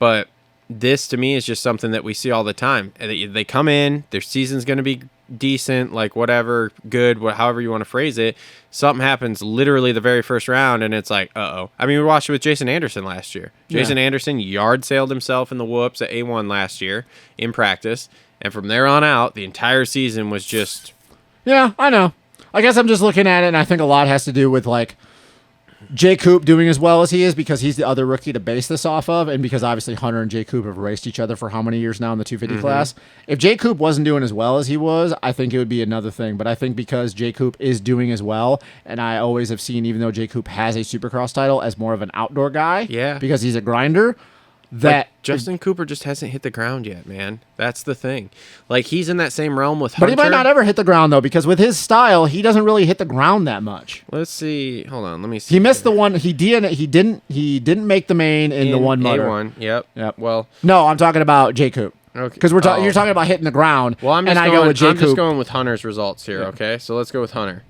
but this to me is just something that we see all the time. They come in, their season's going to be decent, like whatever, good, however you want to phrase it. Something happens literally the very first round, and it's like, uh-oh. I mean, we watched it with Jason Anderson last year. Jason Anderson yard sailed himself in the whoops at A1 last year in practice, and from there on out, the entire season was just... Yeah, I know. I guess I'm just looking at it, and I think a lot has to do with like J Coop doing as well as he is because he's the other rookie to base this off of, and because obviously Hunter and J Coop have raced each other for how many years now in the 250 class. If J Coop wasn't doing as well as he was, I think it would be another thing. But I think because J Coop is doing as well, and I always have seen, even though J Coop has a Supercross title, as more of an outdoor guy, because he's a grinder. That Justin Cooper just hasn't hit the ground yet, man. That's the thing. Like, he's in that same realm with But Hunter. he might not ever hit the ground, though, because with his style, he doesn't really hit the ground that much. Let's see. Hold on. Let me see. He missed the one. He didn't make the main in the one motor. A1. Yep. Well, no, I'm talking about J Coop. Okay. Because you're talking about hitting the ground. Well, I'm just and going, I go with J I'm just Coop. going with Hunter's results here. Okay, so let's go with Hunter.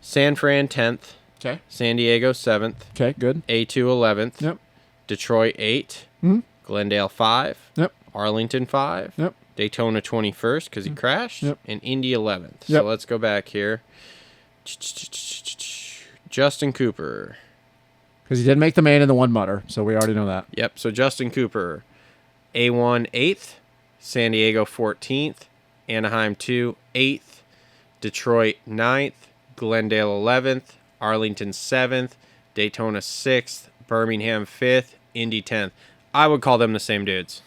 San Fran 10th. Okay. San Diego 7th. Okay. Good. A2 11th. Yep. Detroit 8. Glendale 5. Yep. Arlington 5. Yep. Daytona 21st because he crashed. Yep. And Indy 11th. Yep. So let's go back here. Justin Cooper. Because he did make the main in the one mutter, so we already know that. Yep. So Justin Cooper, A1 8th, San Diego 14th, Anaheim 2 8th, Detroit 9th, Glendale 11th, Arlington 7th, Daytona 6th, Birmingham 5th, Indy 10th. I would call them the same dudes.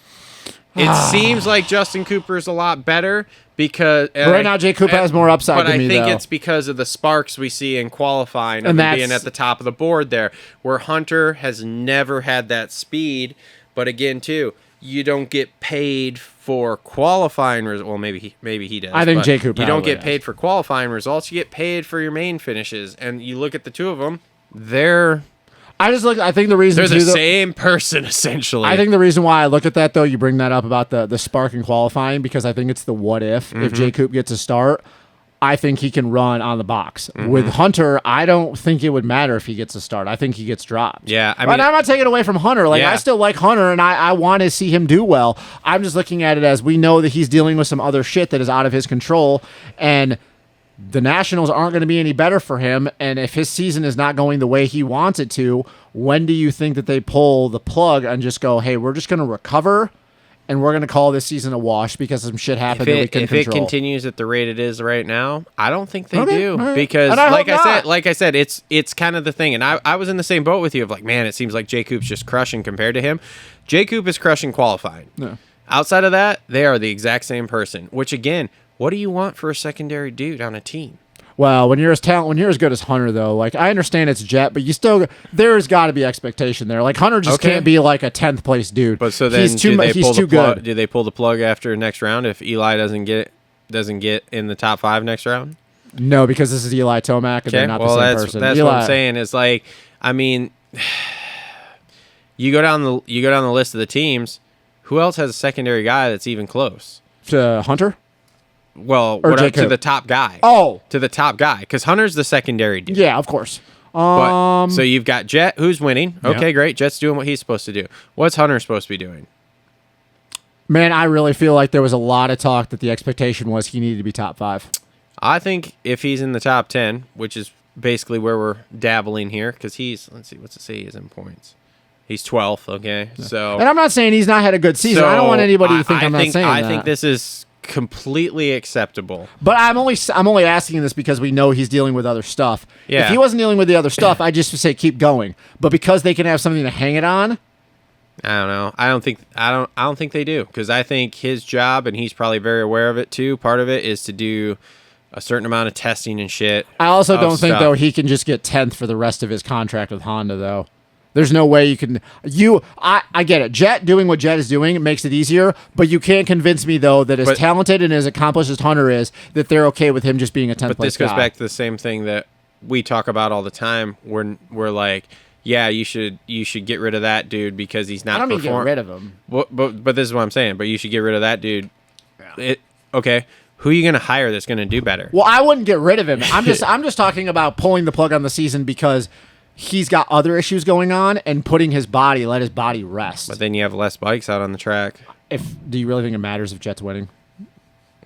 It seems like Justin Cooper is a lot better because right now Jay Cooper has more upside but to me, I think though. it's because of the sparks we see in qualifying and And being at the top of the board there, where Hunter has never had that speed. But again, too, you don't get paid for qualifying results. Well, maybe he does. I think but Jay Cooper you don't probably get paid for qualifying results. You get paid for your main finishes. And you look at the two of them, they're I think the reason the too, though, same person essentially. I think the reason why I look at that, though, you bring that up about the spark in qualifying, because I think it's the what if. If Jay Coop gets a start, I think he can run on the box. With Hunter, I don't think it would matter if he gets a start. I think he gets dropped. Yeah, I But mean, I'm not taking away from Hunter. Like, Yeah. I still like Hunter, and I want to see him do well. I'm just looking at it as we know that he's dealing with some other shit that is out of his control, and the Nationals aren't going to be any better for him. And if his season is not going the way he wants it to, when do you think that they pull the plug and just go, hey, we're just going to recover and we're going to call this season a wash because some shit happened that we can if control? it continues at the rate it is right now, I don't think they Okay, do, all right. because And I hope not. like I said, it's kind of the thing, and I was in the same boat with you of like, man, it seems like Jay Coop's just crushing compared to him. Jay Coop is crushing qualifying. Yeah. Outside of that, they are the exact same person. Which again, what do you want for a secondary dude on a team? Well, when you're as good as Hunter, though, like, I understand it's Jet, but there's got to be expectation there. Like, Hunter just Okay. can't be like a 10th place dude. But so then, he's too good. Do they pull the plug after next round if Eli doesn't get in the top 5 next round? No, because this is Eli Tomac, and they're not the same person. That's what I'm saying. Is like, I mean, you go down the list of the teams. Who else has a secondary guy that's even close? To Hunter? Well, Or Jay to Coop? the top guy. Oh. To the top guy, because Hunter's the secondary dude. Yeah, of course. But, so you've got Jet, who's winning. Okay, Yeah. great. Jet's doing what he's supposed to do. What's Hunter supposed to be doing? Man, I really feel like there was a lot of talk that the expectation was he needed to be top 5. I think if he's in the top 10, which is basically where we're dabbling here, because let's see, what's it say he's in points? He's 12th, okay? So, And I'm not saying he's not had a good season. I don't want anybody to think I'm not saying I that. think this is completely acceptable. But I'm only asking this because we know he's dealing with other stuff. Yeah. If he wasn't dealing with the other stuff, I just would say keep going. But because they can have something to hang it on, I don't know. I don't think they do, because I think his job, and he's probably very aware of it too, part of it is to do a certain amount of testing and shit. I also of don't think stuff. though he can just get 10th for the rest of his contract with Honda though. There's no way you can. I get it. Jet doing what Jet is doing makes it easier, but you can't convince me though that as talented and as accomplished as Hunter is, that they're okay with him just being a 10th But place this goes guy. back to the same thing that we talk about all the time. We're like, yeah, you should get rid of that dude because he's not. I don't mean get perform- rid of him. But this is what I'm saying. But you should get rid of that dude. Okay, who are you gonna hire that's gonna do better? Well, I wouldn't get rid of him. I'm just talking about pulling the plug on the season because he's got other issues going on and let his body rest. But then you have less bikes out on the track. Do you really think it matters if Jet's winning?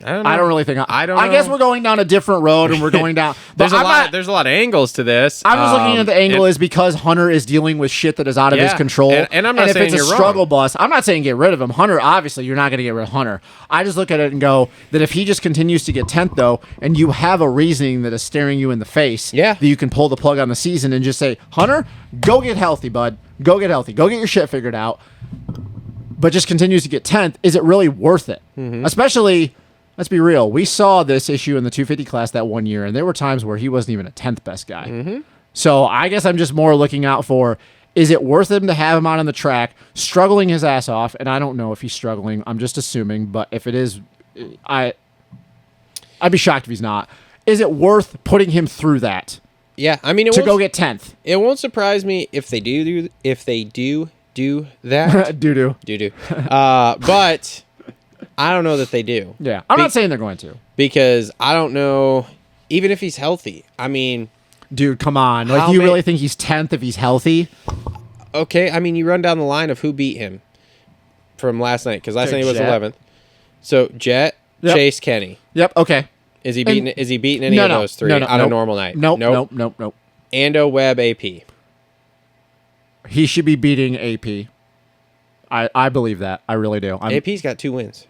I don't know. I don't really think. I don't. I guess know. we're going down a different road, and we're going down. But There's a lot of angles to this. I'm just looking at the angle and- is because Hunter is dealing with shit that is out of his Yeah, control. and I'm not if saying it's a you're wrong. struggle bus, I'm not saying get rid of him. Hunter, obviously, you're not going to get rid of Hunter. I just look at it and go that if he just continues to get 10th though, and you have a reasoning that is staring you in the face, Yeah. that you can pull the plug on the season and just say, Hunter, go get healthy, bud. Go get healthy. Go get your shit figured out. But just continues to get 10th. Is it really worth it? Mm-hmm. Especially. Let's be real. We saw this issue in the 250 class that one year, and there were times where he wasn't even a 10th best guy. Mm-hmm. So I guess I'm just more looking out for, is it worth him to have him out on the track, struggling his ass off? And I don't know if he's struggling. I'm just assuming. But if it is, I'd be shocked if he's not. Is it worth putting him through that Yeah, I mean, to go get 10th? It won't surprise me if they do that. Doo-doo. But I don't know that they do. Yeah. I'm not saying they're going to. Because I don't know, even if he's healthy. I mean, Dude, come on. Like, How you ma- really think he's 10th if he's healthy? okay, I mean, you run down the line of who beat him from last night, because last night he was Jet. 11th. So Jet, Yep. Chase, Kenny. Yep. Okay. Is he beating any of those three on a normal night? Nope. Ando, Webb, AP. he should be beating AP. I believe that. I really do. AP's got 2 wins.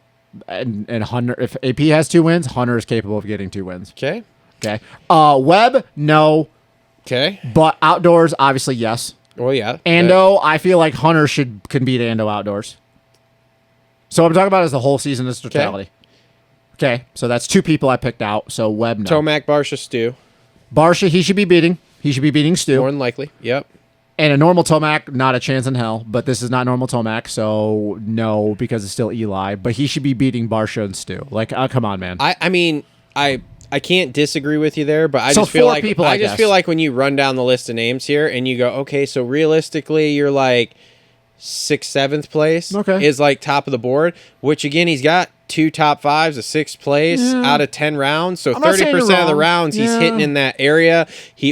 And Hunter, if AP has 2 wins, Hunter is capable of getting 2 wins. Okay. Okay. Webb, no. Okay. But outdoors, obviously, yes. Well, yeah. Ando, I feel like Hunter can beat Ando outdoors. So what I'm talking about is the whole season as totality. Okay. So that's 2 people I picked out. So Webb, no. Tomac, Barsha, Stu. Barsha, he should be beating. He should be beating Stu. More than likely. Yep. And a normal Tomac, not a chance in hell. But this is not normal Tomac, so no, because it's still Eli. But he should be beating Barsha and Stu. Like, come on, man. I mean, I can't disagree with you there, but I So just feel 4 like people, I I just guess. feel like when you run down the list of names here and you go, okay, so realistically, you're like 6th, 7th place Okay. is like top of the board. Which again, he's got 2 top 5s, a 6th place out of 10 rounds. So I'm not saying 30% you're of the wrong. rounds he's Yeah. hitting in that area. He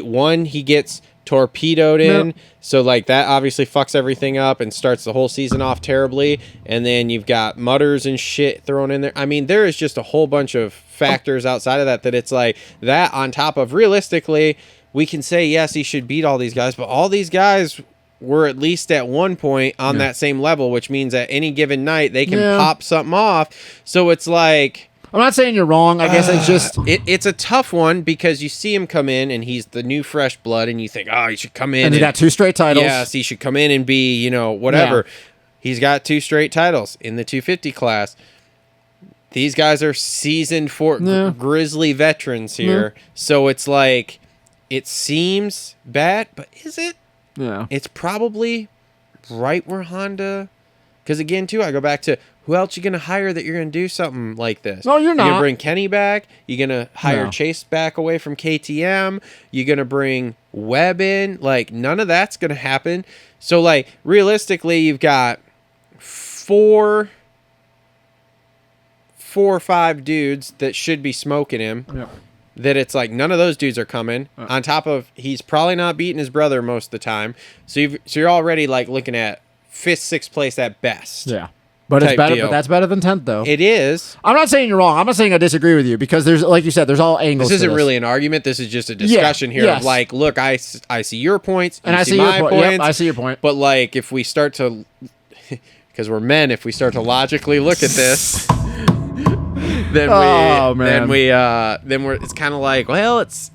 gets torpedoed in. Yep. So like that obviously fucks everything up and starts the whole season off terribly. And then you've got mutters and shit thrown in there. I mean, there is just a whole bunch of factors outside of that it's like that on top of realistically, we can say, yes, he should beat all these guys, but all these guys were at least at one point on that same level, which means at any given night they can pop something off. So it's like, I'm not saying you're wrong. I guess it's just it's a tough one because you see him come in and he's the new fresh blood and you think, oh, he should come in. and he got 2 straight titles. Yes, he should come in and be, whatever. Yeah. He's got 2 straight titles in the 250 class. These guys are seasoned grizzly veterans here. So it's like, it seems bad, but is it? Yeah. It's probably right where Honda... Because again, too, I go back to, who else you going to hire that you're going to do something like this? No, you're You're going not. to bring Kenny back? You're going to hire No. Chase back away from KTM? You're going to bring Webb in? Like, none of that's going to happen. So, like, realistically, you've got 4 or 5 dudes that should be smoking him. Yeah. That it's like none of those dudes are coming. On top of, he's probably not beating his brother most of the time. So you're already like looking at 5th, 6th place at best. Yeah. But it's Type better. deal. But that's better than 10th, though. It is. I'm not saying you're wrong. I'm not saying I disagree with you because there's, like you said, there's all angles. This to isn't really an argument. This is just a discussion here yes. of like, look, I see your points, And you I see your my point. points. Yep, I see your point. But like, if we start to, because we're men, if we start to logically look at this, then it's kind of like, well, it's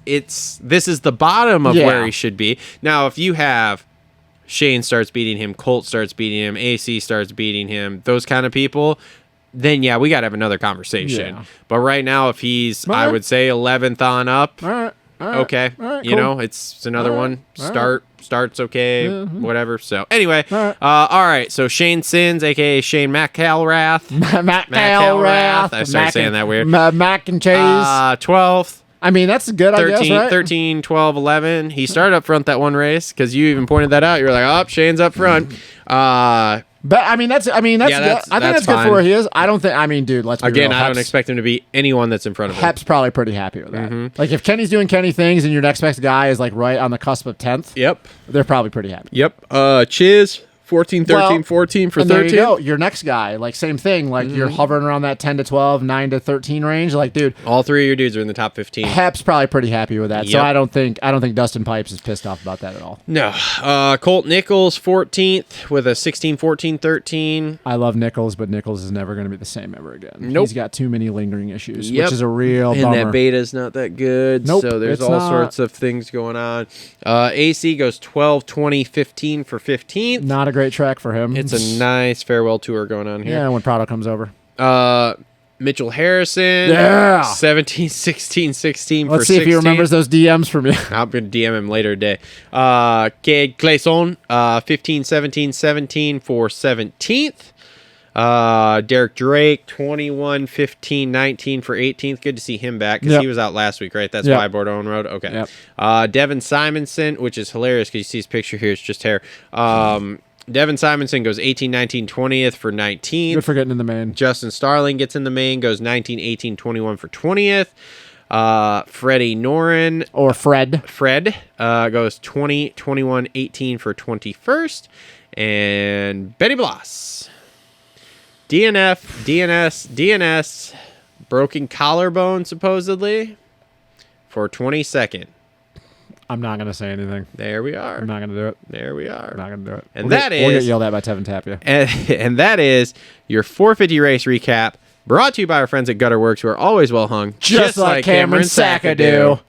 this is the bottom of where he should be. Now, if you have Shane starts beating him, Colt starts beating him, AC starts beating him, those kind of people, then yeah, we got to have another conversation. Yeah. But right now, if he's, I Alright. would say 11th on up, All right. okay, All right, you cool. know, it's another All one. right. Starts okay, whatever. So anyway, All right. all right. So Shane Sins, aka Shane McElrath. Matt McElrath. I started saying that weird. Mac and cheese. 12th. I mean, that's good, 13, I guess, right? 13, 12, 11. He started up front that one race because you even pointed that out. You were like, oh, Shane's up front. But I mean, that's Yeah, good. I think that's that's good fine. for where he is. I don't think. I mean, dude, let's be Again, real. I don't expect him to be anyone that's in front of him. Hep's probably pretty happy with that. Like if Kenny's doing Kenny things and your next best guy is like right on the cusp of 10th, Yep. they're probably pretty happy. Yep. Chiz, 14, 13, Well, 14 for and there 13. you go. Your next guy, like same thing. Like you're hovering around that 10 to 12, 9 to 13 range. Like, dude, All 3 of your dudes are in the top 15. Hep's probably pretty happy with that. So Yep. I don't think Dustin Pipes is pissed off about that at all. No. Colt Nichols, 14th with a 16, 14, 13. I love Nichols, but Nichols is never going to be the same ever again. Nope. He's got too many lingering issues, Yep. which is a real And bummer. that beta's not that good. Nope, So there's it's all not. sorts of things going on. AC goes 12, 20, 15 for 15th. Not a great track for him. It's a nice farewell tour going on here. yeah, when Prado comes over. Mitchell Harrison. Yeah. 17, 16, 16 Let's for see 16. if he remembers those DMs from you. I'm going to DM him later today. Cade Clayson, 15, 17, 17 for 17th. Derek Drake, 21, 15, 19 for 18th. Good to see him back because Yep. he was out last week, right? That's Yep. why Bordeaux Road. Okay. Yep. Devin Simonson, which is hilarious because you see his picture here. It's just hair. Devin Simonson goes 18, 19, 20th for 19th. Good for getting in the main. Justin Starling gets in the main, goes 19, 18, 21 for 20th. Freddie Noren, Or Fred. goes 20, 21, 18 for 21st. And Benny Bloss. DNS, broken collarbone supposedly for 22nd. I'm not gonna say anything. There we are. I'm not gonna do it. There we are. I'm not gonna do it. And we'll that we'll get is- yelled at by Tevin Tapia. And that is your 450 race recap, brought to you by our friends at Gutter Works, who are always well hung, Just like Cameron Sackadoo.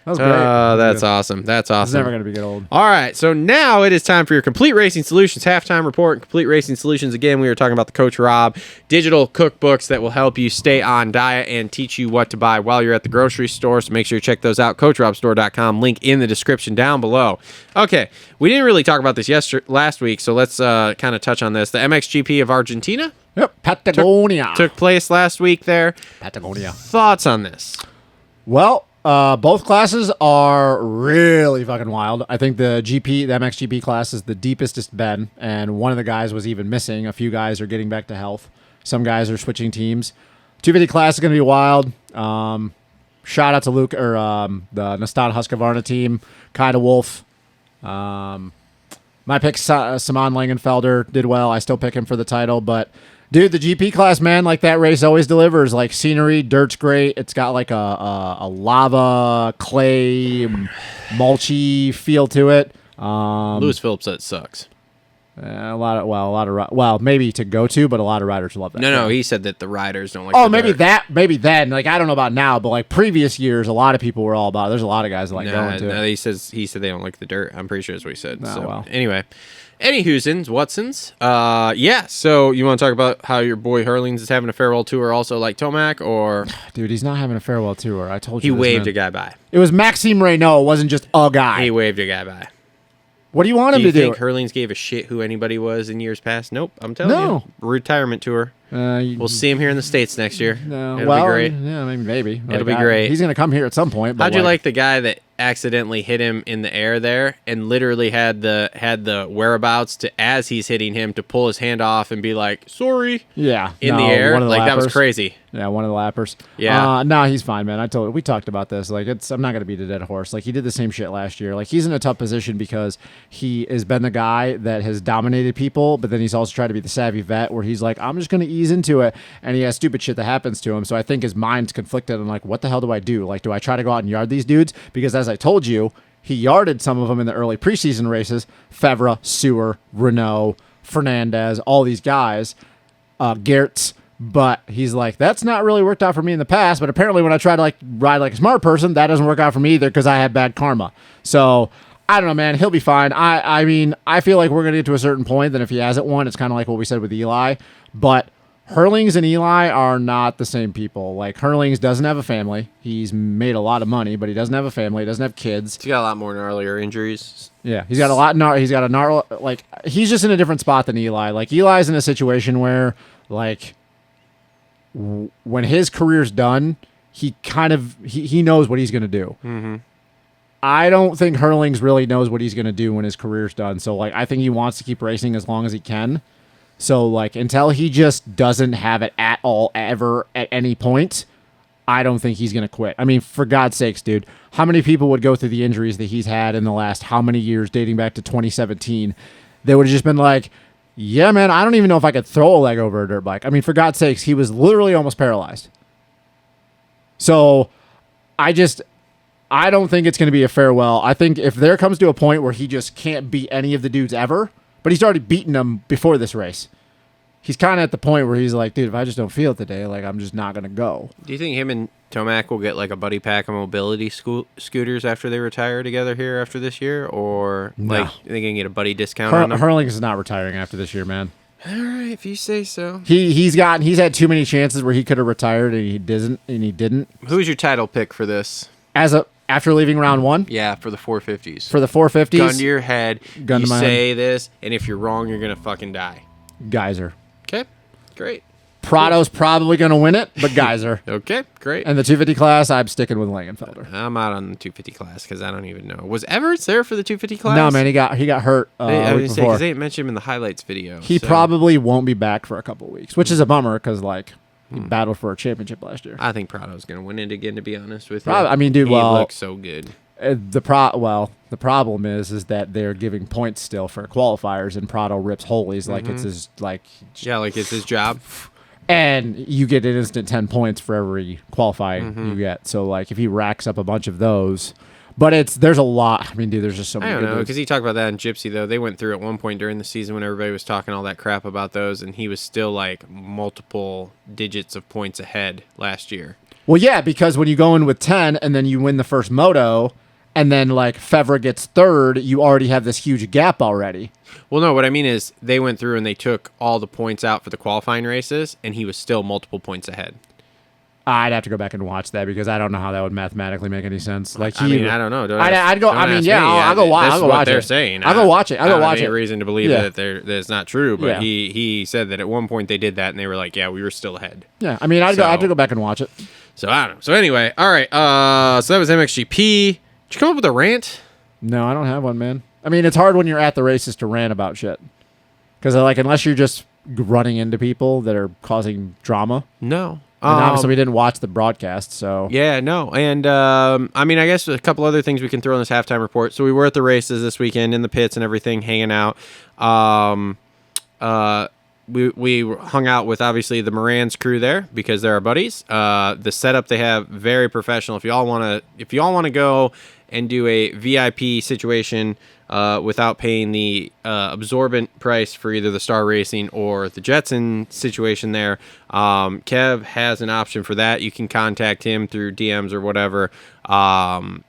That was great. That's awesome. That's It's awesome. never gonna be get old. All right, so now it is time for your Complete Racing Solutions halftime report. Complete Racing Solutions, again, we were talking about the Coach Rob digital cookbooks that will help you stay on diet and teach you what to buy while you're at the grocery store. So make sure you check those out. CoachRobStore.com, link in the description down below. Okay, we didn't really talk about this last week, so let's kind of touch on this. The MXGP of Argentina Yep. Patagonia. took place last week there. Patagonia. Thoughts on this? Well, both classes are really fucking wild. I think the MXGP class is the deepest it's been, and one of the guys was even missing. A few guys are getting back to health. Some guys are switching teams. 250 class is going to be wild. Shout out to Luke or the Nastad Husqvarna team, Kaida Wolf. My pick, Simon Langenfelder, did well. I still pick him for the title, but dude, the GP class, man, like that race always delivers. Like scenery, dirt's great. It's got like a lava, clay, mulchy feel to it. Lewis Phillips said it sucks. Maybe to go to, but a lot of riders love that. No, he said that the riders don't like Oh, the maybe dirt. maybe then. Like I don't know about now, but like previous years, a lot of people were all about it. There's a lot of guys that like going to No, it. he said they don't like the dirt. I'm pretty sure that's what he said. Oh, So well. anyway, Watsons. Yeah. So you want to talk about how your boy Hurlings is having a farewell tour, also like Tomac, or Dude, he's not having a farewell tour. I told he you. This, waved man. a guy by. It was Maxime Renault. It wasn't just a guy. He waved a guy by. What do you want Do him you to do? think Hurlings gave a shit who anybody was in years past? Nope. I'm telling No. you. Retirement tour. We'll see him here in the States next year. No, It'll well, be great. Yeah, maybe. It'll be great. He's gonna come here at some point. But How'd you like the guy that accidentally hit him in the air there and literally had the whereabouts to, as he's hitting him, to pull his hand off and be like, sorry, Yeah, in the air? one of the Like, that was lappers. crazy. Yeah, one of the lappers. Yeah. No, he's fine, man. We talked about this. Like, I'm not gonna beat a dead horse. Like, he did the same shit last year. Like, he's in a tough position because he has been the guy that has dominated people, but then he's also tried to be the savvy vet where he's like, I'm just gonna ease into it, and he has stupid shit that happens to him. So I think his mind's conflicted on like, what the hell do I do? Like, do I try to go out and yard these dudes? Because as I told you, he yarded some of them in the early preseason races. Fevre, Sewer, Renault, Fernandez, all these guys, Gertz. But he's like, that's not really worked out for me in the past. But apparently when I try to like ride like a smart person, that doesn't work out for me either because I have bad karma. So I don't know, man. He'll be fine. I mean, I feel like we're going to get to a certain point that if he hasn't won, it's kind of like what we said with Eli. But Hurlings and Eli are not the same people. Like, Hurlings doesn't have a family. He's made a lot of money, but he doesn't have a family. He doesn't have kids. He's got a lot more gnarlier injuries. Yeah, he's got a lot. He's got a gnarl. Like, he's just in a different spot than Eli. Like, Eli's in a situation where, like, when his career's done, he kind of he knows what he's gonna do. Mm-hmm. I don't think Hurlings really knows what he's gonna do when his career's done. So, like, I think he wants to keep racing as long as he can. So, like, until he just doesn't have it at all, ever, at any point, I don't think he's going to quit. I mean, for God's sakes, dude, how many people would go through the injuries that he's had in the last how many years, dating back to 2017? They would have just been like, yeah, man, I don't even know if I could throw a leg over a dirt bike. I mean, for God's sakes, he was literally almost paralyzed. So, I don't think it's going to be a farewell. I think if there comes to a point where he just can't beat any of the dudes ever, but he's already beaten them before this race. He's kind of at the point where he's like, dude, if I just don't feel it today, like, I'm just not going to go. Do you think him and Tomac will get like a buddy pack of mobility scooters after they retire together here after this year? Or like, they can get a buddy discount on them? Hurlings is not retiring after this year, man. All right, if you say so. He's had too many chances where he could have retired and he didn't. Who's your title pick for this? After leaving round one? Yeah, for the 450s. For the 450s? Gun to your head. Gun you to my say this, and if you're wrong, you're going to fucking die. Geyser. Okay, great. Prado's probably going to win it, but Geyser. Okay, great. And the 250 class, I'm sticking with Langenfelder. I'm out on the 250 class because I don't even know. Was Everett there for the 250 class? No, man, he got hurt I week was before. because they didn't mention him in the highlights video. He so probably won't be back for a couple of weeks, which is a bummer because, like, he battled for a championship last year. I think Prado's going to win it again, to be honest with you. I mean, dude, he well, looks so good. The problem is that they're giving points still for qualifiers, and Prado rips holies like it's his Yeah, like it's his job. and you get an instant 10 points for every qualifying you get. So, like, if he racks up a bunch of those, But there's a lot. I mean, dude, there's just so many. I don't good know, dudes. because he talked about that in Gypsy, though. They went through at one point during the season when everybody was talking all that crap about those, and he was still like multiple digits of points ahead last year. Well, yeah, because when you go in with 10 and then you win the first moto, and then like Fevra gets third, you already have this huge gap already. Well, no, what I mean is they went through and they took all the points out for the qualifying races, and he was still multiple points ahead. I'd have to go back and watch that because I don't know how that would mathematically make any sense. Like, I mean, I don't know. I'd go. I mean, yeah, I'll go watch. That's I'll go what watch they're it. saying. I'll go watch it. I'll go watch I don't have it. any reason to believe Yeah. that it's not true, but Yeah. he said that at one point they did that, and they were like, yeah, we were still ahead. Yeah, I mean, I'd have to go back and watch it. So I don't know. So anyway, all right. So that was MXGP. Did you come up with a rant? No, I don't have one, man. I mean, it's hard when you're at the races to rant about shit because like unless you're just running into people that are causing drama. No. And obviously, we didn't watch the broadcast, so Yeah, no. And, I mean, I guess a couple other things we can throw in this halftime report. So we were at the races this weekend in the pits and everything, hanging out. We hung out with, obviously, the Moran's crew there because they're our buddies. The setup they have, very professional. If you all want to go and do a VIP situation without paying the absorbent price for either the Star Racing or the Jetson situation there, Kev has an option for that. You can contact him through DMs or whatever,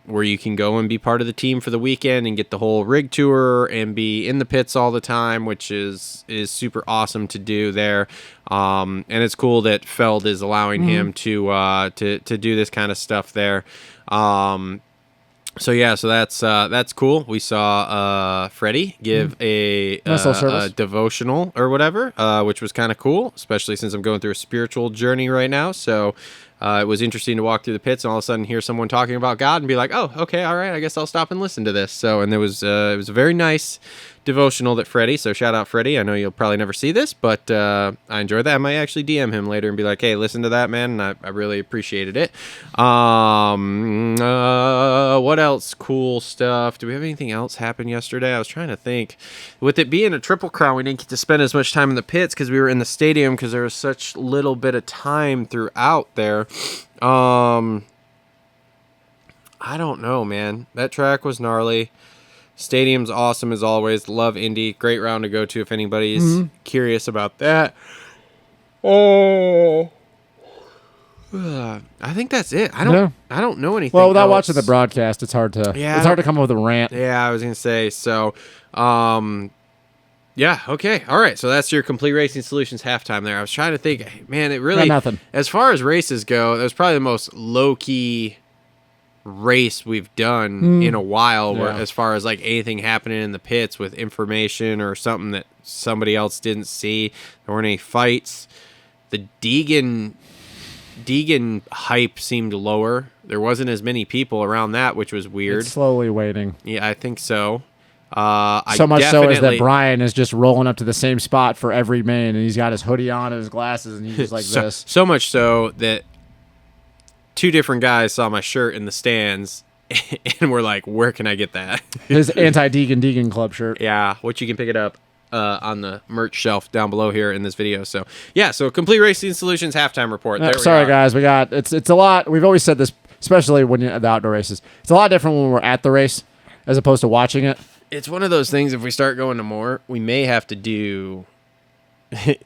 where you can go and be part of the team for the weekend and get the whole rig tour and be in the pits all the time, which is super awesome to do there. And it's cool that Feld is allowing him to do this kind of stuff there. So that's cool. We saw Freddie give a devotional or whatever, which was kind of cool, especially since I'm going through a spiritual journey right now. So it was interesting to walk through the pits and all of a sudden hear someone talking about God and be like, oh, okay, all right, I guess I'll stop and listen to this. So, and it was a very nice devotional that Freddie, so shout out Freddie. I know you'll probably never see this, but I enjoyed that. I might actually DM him later and be like, hey, listen to that, man, and I really appreciated it. What else? Cool stuff. Do we have anything else happen yesterday? I was trying to think. With it being a Triple Crown, we didn't get to spend as much time in the pits because we were in the stadium because there was such little bit of time throughout there. I don't know, man. That track was gnarly. Stadium's awesome as always. Love Indy. Great round to go to if anybody's curious about that. Oh, I think that's it. I don't know anything. well, without else. watching the broadcast, it's hard to come up with a rant. Yeah, I was gonna say so. Yeah. Okay. All right. So that's your Complete Racing Solutions halftime there. I was trying to think. Man, it really Got nothing. As far as races go, that was probably the most low key race we've done in a while. Where, as far as like anything happening in the pits with information or something that somebody else didn't see, there weren't any fights. The Deegan hype seemed lower. There wasn't as many people around that, which was weird. It's slowly waiting. Yeah, I think so. So much so is that Brian is just rolling up to the same spot for every main, and he's got his hoodie on and his glasses, and he's just like this. So much so that two different guys saw my shirt in the stands and were like, where can I get that? His anti-Deegan Club shirt. Yeah, which you can pick it up on the merch shelf down below here in this video. So, yeah, so Complete Racing Solutions halftime report. There Sorry, we are. guys. We got it's a lot. We've always said this, especially when you're at the outdoor races. It's a lot different when we're at the race as opposed to watching it. It's one of those things, if we start going to more, we may have to do a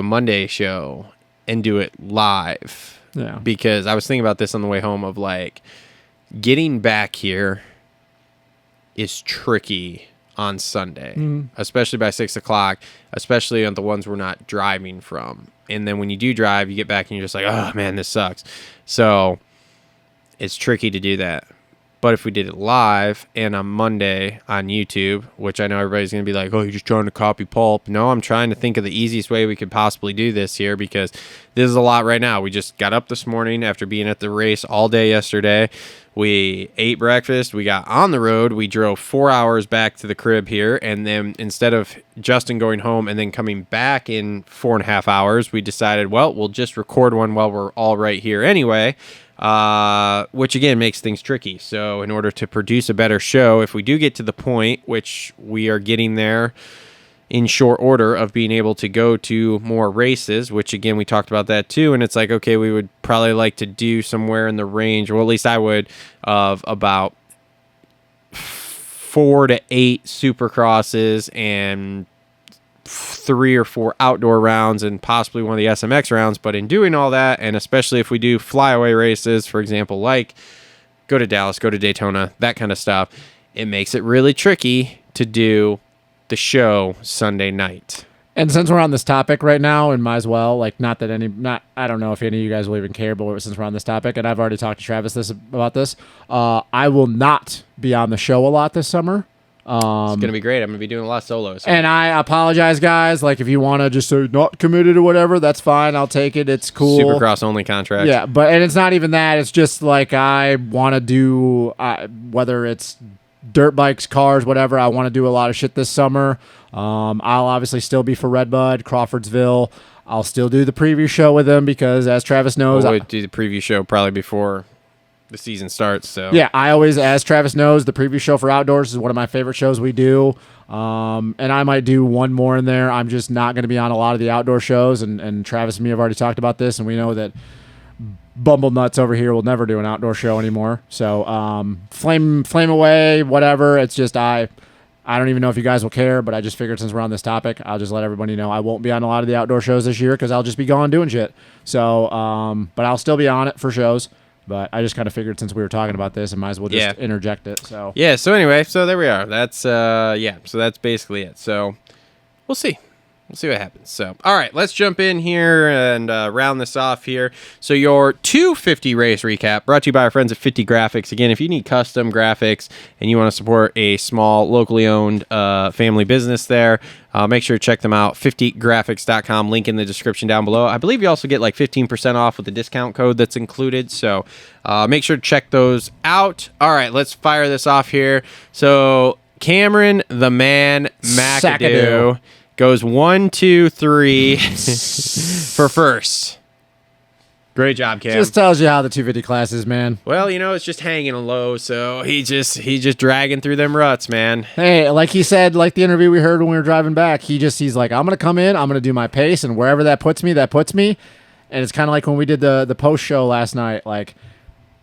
Monday show and do it live. Yeah. Because I was thinking about this on the way home of like getting back here is tricky on Sunday, especially by 6 o'clock, especially on the ones we're not driving from. And then when you do drive, you get back and you're just like, oh man, this sucks. So it's tricky to do that. But if we did it live and on Monday on YouTube, which I know everybody's going to be like, oh, you're just trying to copy Pulp. No, I'm trying to think of the easiest way we could possibly do this here because this is a lot right now. We just got up this morning after being at the race all day yesterday. We ate breakfast. We got on the road. We drove 4 hours back to the crib here. And then instead of Justin going home and then coming back in 4.5 hours, we decided, well, we'll just record one while we're all right here anyway. Which again makes things tricky. So in order to produce a better show, if we do get to the point, which we are getting there in short order of being able to go to more races, which again, we talked about that too. And it's like, okay, we would probably like to do somewhere in the range, or at least I would, of about 4 to 8 supercrosses and 3 or 4 outdoor rounds and possibly one of the SMX rounds. But in doing all that, and especially if we do flyaway races, for example, like go to Dallas, go to Daytona, that kind of stuff, it makes it really tricky to do the show Sunday night. And since we're on this topic right now, and might as well, like, I don't know if any of you guys will even care, but since we're on this topic, and I've already talked to Travis about this, I will not be on the show a lot this summer. It's going to be great. I'm going to be doing a lot of solos. And I apologize, guys. Like, if you want to just say not committed or whatever, that's fine. I'll take it. It's cool. Supercross only contract. Yeah, and it's not even that. It's just like I want to do, whether it's dirt bikes, cars, whatever. I want to do a lot of shit this summer. I'll obviously still be for Redbud, Crawfordsville. I'll still do the preview show with them because, as Travis knows, we'll do the preview show probably before the season starts. So yeah, I always, as Travis knows, the preview show for outdoors is one of my favorite shows we do. And I might do one more in there. I'm just not going to be on a lot of the outdoor shows. And Travis and me have already talked about this, and we know that Bumble Nuts over here will never do an outdoor show anymore. So flame away, whatever. It's just I don't even know if you guys will care, but I just figured since we're on this topic, I'll just let everybody know I won't be on a lot of the outdoor shows this year because I'll just be gone doing shit. So, but I'll still be on it for shows. But I just kind of figured since we were talking about this, I might as well just interject it. So yeah. So anyway, so there we are. That's So that's basically it. So we'll see. We'll see what happens. So, all right, let's jump in here and round this off here. So your 250 race recap brought to you by our friends at 50 Grafx. Again, if you need custom graphics and you want to support a small, locally owned family business there, make sure to check them out, 50graphics.com, link in the description down below. I believe you also get like 15% off with the discount code that's included. So make sure to check those out. All right, let's fire this off here. So Cameron, the man, McAdoo, goes 1, 2, 3 for first. Great job, Cam. just tells you how the 250 class is, man. Well, it's just hanging low, so he's just dragging through them ruts, man. Hey, like he said, like the interview we heard when we were driving back, he's like, I'm gonna come in, I'm gonna do my pace, and wherever that puts me, that puts me. And it's kind of like when we did the post show last night, like.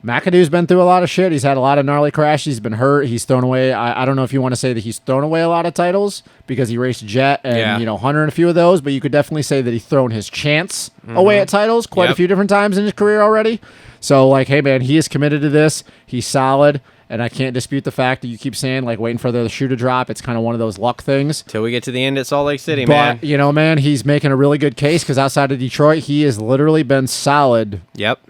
McAdoo's been through a lot of shit. He's had a lot of gnarly crashes. He's been hurt. He's thrown away. I don't know if you want to say that he's thrown away a lot of titles because he raced Jet and Hunter and a few of those, but you could definitely say that he's thrown his chance away at titles quite a few different times in his career already. So, like, hey, man, he is committed to this. He's solid. And I can't dispute the fact that you keep saying, like, waiting for the shoe to drop. It's kind of one of those luck things. Till we get to the end at Salt Lake City, man. But, man, he's making a really good case because outside of Detroit, he has literally been solid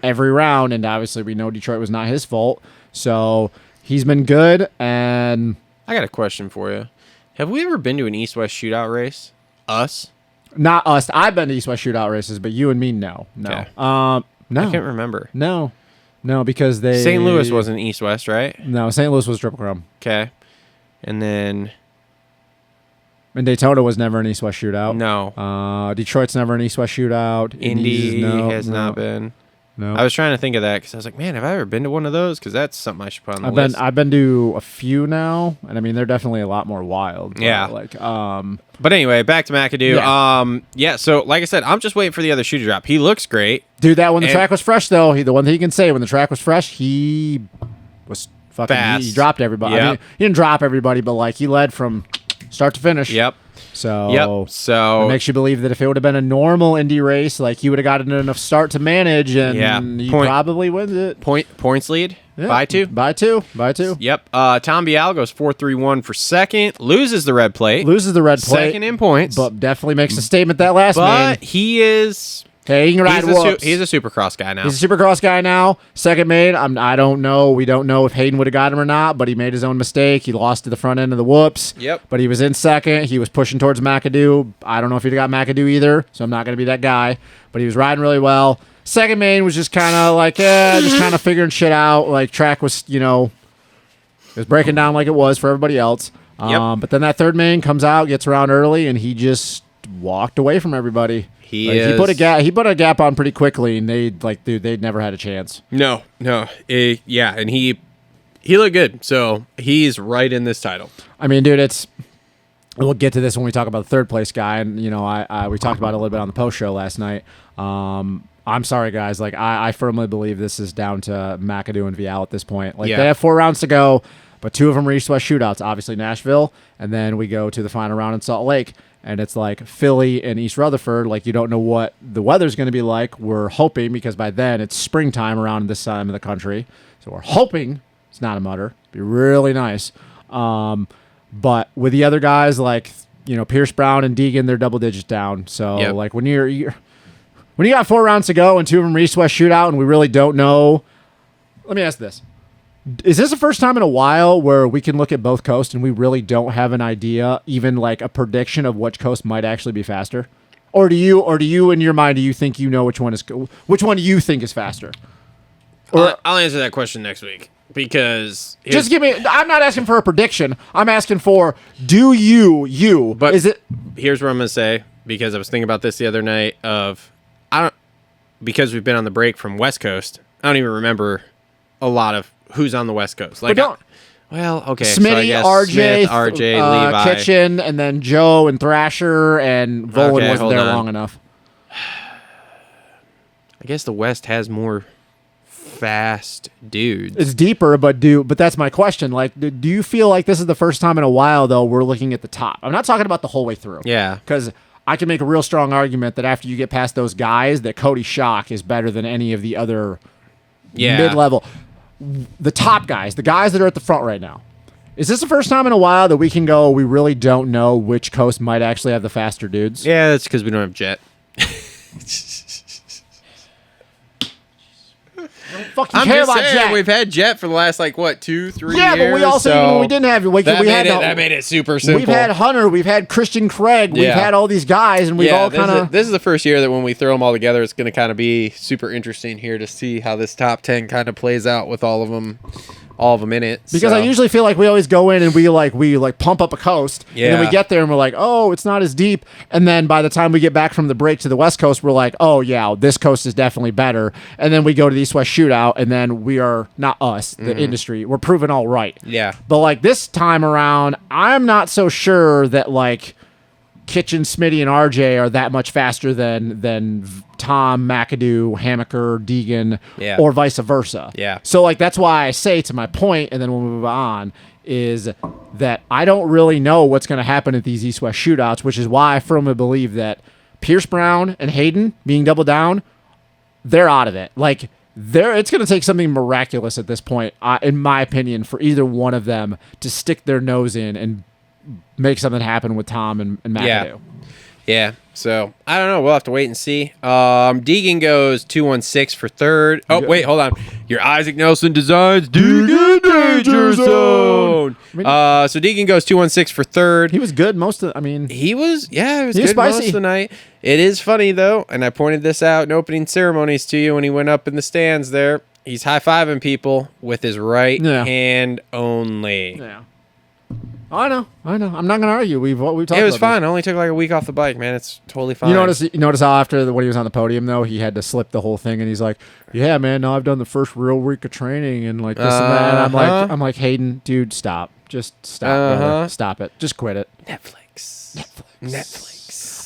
every round. And obviously we know Detroit was not his fault. So he's been good. And I got a question for you. Have we ever been to an East-West shootout race? Us? Not us. I've been to East-West shootout races, but you and me, no. Okay. No. I can't remember. No, because St. Louis wasn't East-West, right? No, St. Louis was Triple Crown. Okay. And then... And Daytona was never an East-West shootout. No. Detroit's never an East-West shootout. Indy has not been. No. I was trying to think of that because I was like, man, have I ever been to one of those? Because that's something I should put on the list. I've been to a few now, and I mean they're definitely a lot more wild. But anyway, back to McAdoo. So like I said, I'm just waiting for the other shoe to drop. He looks great. Dude, when the track was fresh though, the one thing he can say when the track was fresh, he was fucking fast. He dropped everybody. Yep. I mean, he didn't drop everybody, but like he led from start to finish. Yep. So it makes you believe that if it would have been a normal Indy race, like he would have gotten enough start to manage, and he probably wins it. Points lead by two. By two. Yep. Tom Bial goes 4-3-1 for second. Loses the red plate. Second in points, but definitely makes a statement that last man. But he is. Hey, he can ride Worx. He's a Supercross guy now. He's a Supercross guy now. Second main. I don't know. We don't know if Hayden would have got him or not, but he made his own mistake. He lost to the front end of the whoops. Yep. But he was in second. He was pushing towards McAdoo. I don't know if he'd have got McAdoo either, so I'm not going to be that guy. But he was riding really well. Second main was just kind of like, just kind of figuring shit out. Like track was, it was breaking down like it was for everybody else. But then that third main comes out, gets around early, and he just walked away from everybody. He put a gap on pretty quickly, and they'd never had a chance. No, and he looked good, so he's right in this title. I mean, dude, it's we'll get to this when we talk about the third place guy, and we talked about it a little bit on the post show last night. I'm sorry, guys. Like I firmly believe this is down to McAdoo and Vial at this point. Like they have 4 rounds to go, but 2 of them are East-West shootouts. Obviously Nashville, and then we go to the final round in Salt Lake, and it's like Philly and East Rutherford. Like you don't know what the weather's going to be like. We're hoping because by then it's springtime around this time of the country, so we're hoping it's not a mutter. It'd be really nice. But with the other guys like Pierce Brown and Deegan, they're double digits down. So like when you got 4 rounds to go and 2 of them are East-West shootout, and we really don't know. Let me ask this. Is this the first time in a while where we can look at both coasts and we really don't have an idea, even like a prediction of which coast might actually be faster? Or do you in your mind, do you think you know which one do you think is faster? Or I'll answer that question next week because just give me. I'm not asking for a prediction. I'm asking for do you? But is it? Here's what I'm gonna say because I was thinking about this the other night. Because we've been on the break from West Coast, I don't even remember a lot of who's on the West Coast. Like, okay. Smitty, RJ, Smith, RJ, Levi, Kitchen, and then Joe and Thrasher, and Volan wasn't there long enough. I guess the West has more fast dudes. It's deeper, but that's my question. Like, do you feel like this is the first time in a while though we're looking at the top? I'm not talking about the whole way through. Yeah, because I can make a real strong argument that after you get past those guys, that Cody Schock is better than any of the other mid-level. The top guys, the guys that are at the front right now. Is this the first time in a while that we can go, we really don't know which coast might actually have the faster dudes? Yeah, that's because we don't have Jet. I'm just saying, Jet. We've had Jet for the last 2-3 years. Yeah, but we also even when we didn't have that made it super simple. We've had Hunter, we've had Christian Craig, we've had all these guys, and we've all kind of. This is the first year that when we throw them all together, it's going to kind of be super interesting here to see how this top 10 kind of plays out with all of them in it. Because I usually feel like we always go in and we pump up a coast, and then we get there and we're like, oh, it's not as deep, and then by the time we get back from the break to the West Coast, we're like, oh yeah, this coast is definitely better, and then we go to the East-West shootout, and then we are not us, the industry, we're proven all right. Yeah. But this time around, I'm not so sure that Kitchen, Smitty, and RJ are that much faster than Tom, McAdoo, Hammaker, Deegan, or vice versa. Yeah. So that's why I say, to my point, and then we'll move on, is that I don't really know what's going to happen at these East-West shootouts, which is why I firmly believe that Pierce Brown and Hayden being double down, they're out of it. It's going to take something miraculous at this point, in my opinion, for either one of them to stick their nose in and make something happen with Tom and McAdoo. Yeah. So I don't know. We'll have to wait and see. Deegan goes 216 for third. Oh, wait, hold on. Your Isaac Nelson Designs Deegan Danger Zone. So Deegan goes 216 for third. He was good most of. He was good spicy most of the night. It is funny though, and I pointed this out in opening ceremonies to you when he went up in the stands there. He's high-fiving people with his right hand only. Yeah. I know. I'm not going to argue. We've talked about it. It was fine. This. I only took a week off the bike, man. It's totally fine. You notice how after when he was on the podium though, he had to slip the whole thing, and he's like, "Yeah, man. No, I've done the first real week of training and this and that." And I'm like, Hayden, dude, stop. Just stop. Brother. Stop it. Just quit it. Netflix.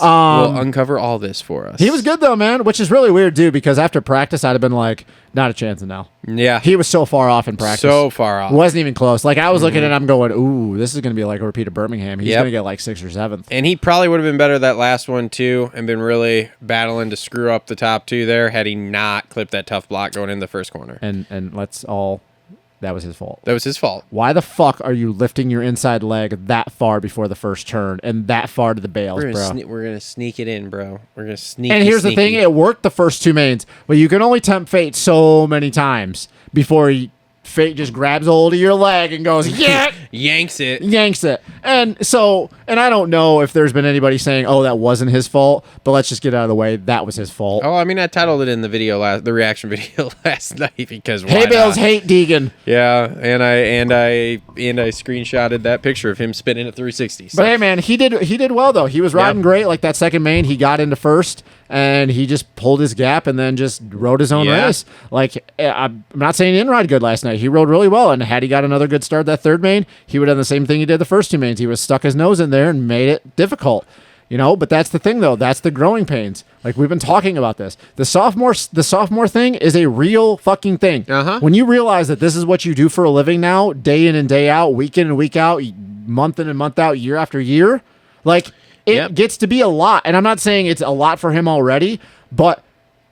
Will uncover all this for us. He was good though, man, which is really weird, dude, because after practice, I'd have been like, not a chance in hell. Yeah. He was so far off in practice. So far off. Wasn't even close. I was looking at him, I'm going, ooh, this is going to be like a repeat of Birmingham. He's going to get 6th or 7th. And he probably would have been better that last one, too, and been really battling to screw up the top 2 there had he not clipped that tough block going in the first corner. And let's all... That was his fault. That was his fault. Why the fuck are you lifting your inside leg that far before the first turn and that far to the bales, bro? We're going to sneak it in, bro. We're going to sneak it. And here's the thing. It worked the first 2 mains, but you can only tempt fate so many times before fate just grabs a hold of your leg and goes, yeah, yanks it. And I don't know if there's been anybody saying, oh, that wasn't his fault, but let's just get out of the way. That was his fault. Oh, I titled it in the video the reaction video last night because why Hay bales hate Deegan. Yeah, and I screenshotted that picture of him spinning at 360. So. But hey, man, he did well though. He was riding great. That second main, he got into first. and he just pulled his gap and then just rode his own Yeah. race. Like, I'm not saying he didn't ride good last night. He rode really well, and had he got another good start that third main, he would have done the same thing he did the first two mains. He was stuck his nose in there and made it difficult. But that's the thing, though. That's the growing pains. Like, we've been talking about this. The sophomore thing is a real fucking thing. Uh-huh. When you realize that this is what you do for a living now, day in and day out, week in and week out, month in and month out, year after year, like, it gets to be a lot. And I'm not saying it's a lot for him already, but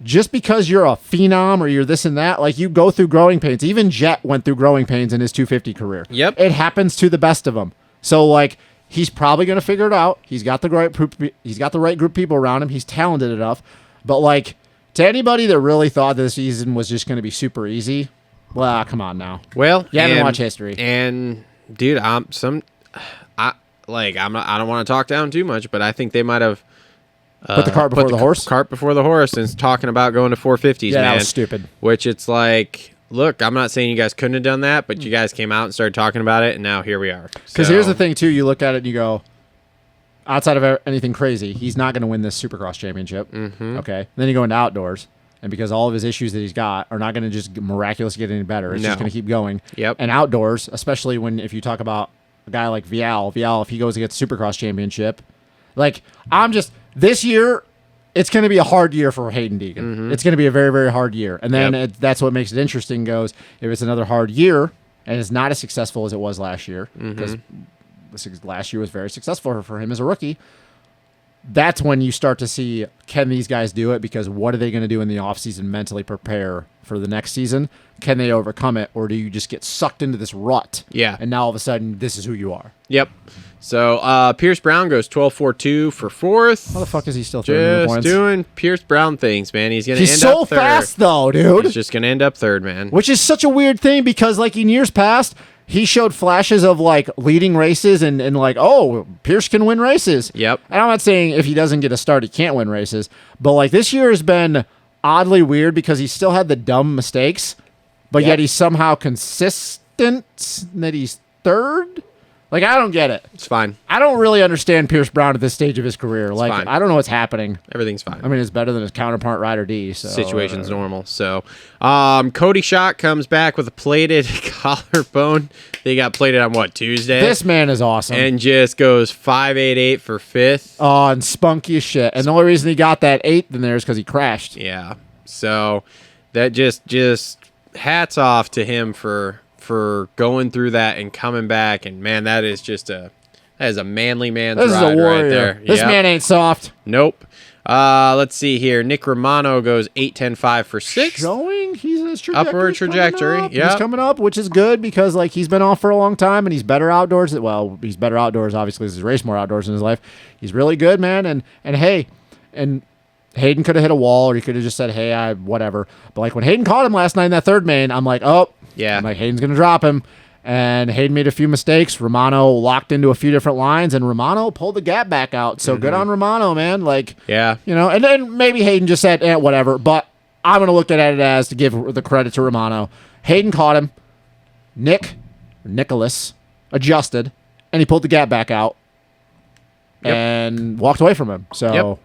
just because you're a phenom or you're this and that, like, you go through growing pains. Even Jet went through growing pains in his 250 career. Yep. It happens to the best of them. So, like, he's probably going to figure it out. He's got the right group of people around him. He's talented enough. But, like, to anybody that really thought this season was just going to be super easy, well, come on now. Well, You haven't watched history. And dude, I don't want to talk down too much, but I think they might have Put the cart before the horse? Cart before the horse, and talking about going to 450s. Yeah, man. that was stupid. Which it's like, look, I'm not saying you guys couldn't have done that, but you guys came out and started talking about it, and now here we are. Because here's the thing, too. You look at it and you go, outside of anything crazy, he's not going to win this Supercross championship. Mm-hmm. Okay. Then you go into outdoors, and because all of his issues that he's got are not going to just miraculously get any better, it's just going to keep going. Yep. And outdoors, especially if you talk about a guy like Vial, if he goes against Supercross championship, like, this year, it's going to be a hard year for Hayden Deegan. Mm-hmm. It's going to be a very, very hard year. And then that's what makes it interesting if it's another hard year and it's not as successful as it was last year, because last year was very successful for him as a rookie, that's when you start to see, can these guys do it? Because what are they going to do in the offseason mentally prepare for the next season? Can they overcome it? Or do you just get sucked into this rut? Yeah. And now all of a sudden, this is who you are. Yep. So Pierce Brown goes 12.42 for fourth. How the fuck is he still throwing Just points? doing Pierce Brown things, man. He's going to end so up third. fast, though, dude. He's just going to end up third, man. Which is such a weird thing because, like, in years past, he showed flashes of, like, leading races and like, oh, Pierce can win races. Yep. And I'm not saying if he doesn't get a start, he can't win races. But, like, this year has been oddly weird because he still had the dumb mistakes, but yet he's somehow consistent that he's third. Like, I don't get it. It's fine. I don't really understand Pierce Brown at this stage of his career. Like, fine. I don't know what's happening. Everything's fine. I mean, it's better than his counterpart, Ryder D. So Situation's normal. So, Cody Schott comes back with a plated collarbone. They got plated on Tuesday? This man is awesome. And just goes 5.88 for fifth. Oh, and spunky as shit. And the only reason he got that eighth in there is because he crashed. Yeah. So that just hats off to him for going through that and coming back. And man, that is a manly man's This is ride a warrior. right there. This Yep. man ain't soft. Nope. Let's see here. Nick Romano goes 8.10.5 for sixth. Showing his Upward trajectory. Yeah, he's coming up, which is good because like he's been off for a long time and he's better outdoors. Well, he's better outdoors obviously because he's raced more outdoors in his life. He's really good, man. And hey, and Hayden could have hit a wall or he could have just said, hey, whatever. But like when Hayden caught him last night in that third main, I'm like, oh, yeah. I'm like, Hayden's gonna drop him. And Hayden made a few mistakes. Romano locked into a few different lines, and Romano pulled the gap back out. So good on Romano, man. Like, yeah, and then maybe Hayden just said, whatever. But I'm going to look at it as to give the credit to Romano. Hayden caught him. Nicholas adjusted, and he pulled the gap back out and walked away from him. So,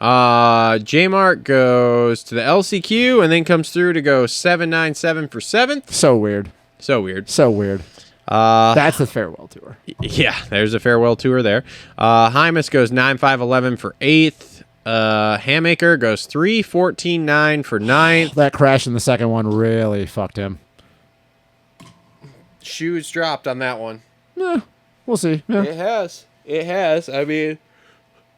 J-Mark goes to the LCQ and then comes through to go 7.97 for seventh. so weird. So weird. So weird. That's the farewell tour. Yeah, there's a farewell tour there. Hymas goes 9.5.11 for eighth. Hammaker goes 3.14.9 for ninth. That crash in the second one really fucked him. Shoes dropped on that one. We'll see. Yeah. It has. I mean,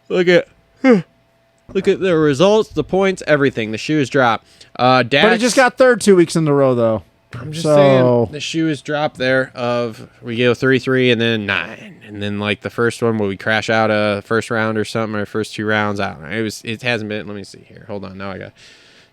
look at the results, the points, everything. The shoes dropped. But he just got third 2 weeks in a row, though. I'm just saying the shoes dropped there of we go 3-3 and then 9 and then like the first one will we crash out a first round or something or first 2 rounds. I don't know. It hasn't been. Let me see here. Hold on. Now I got.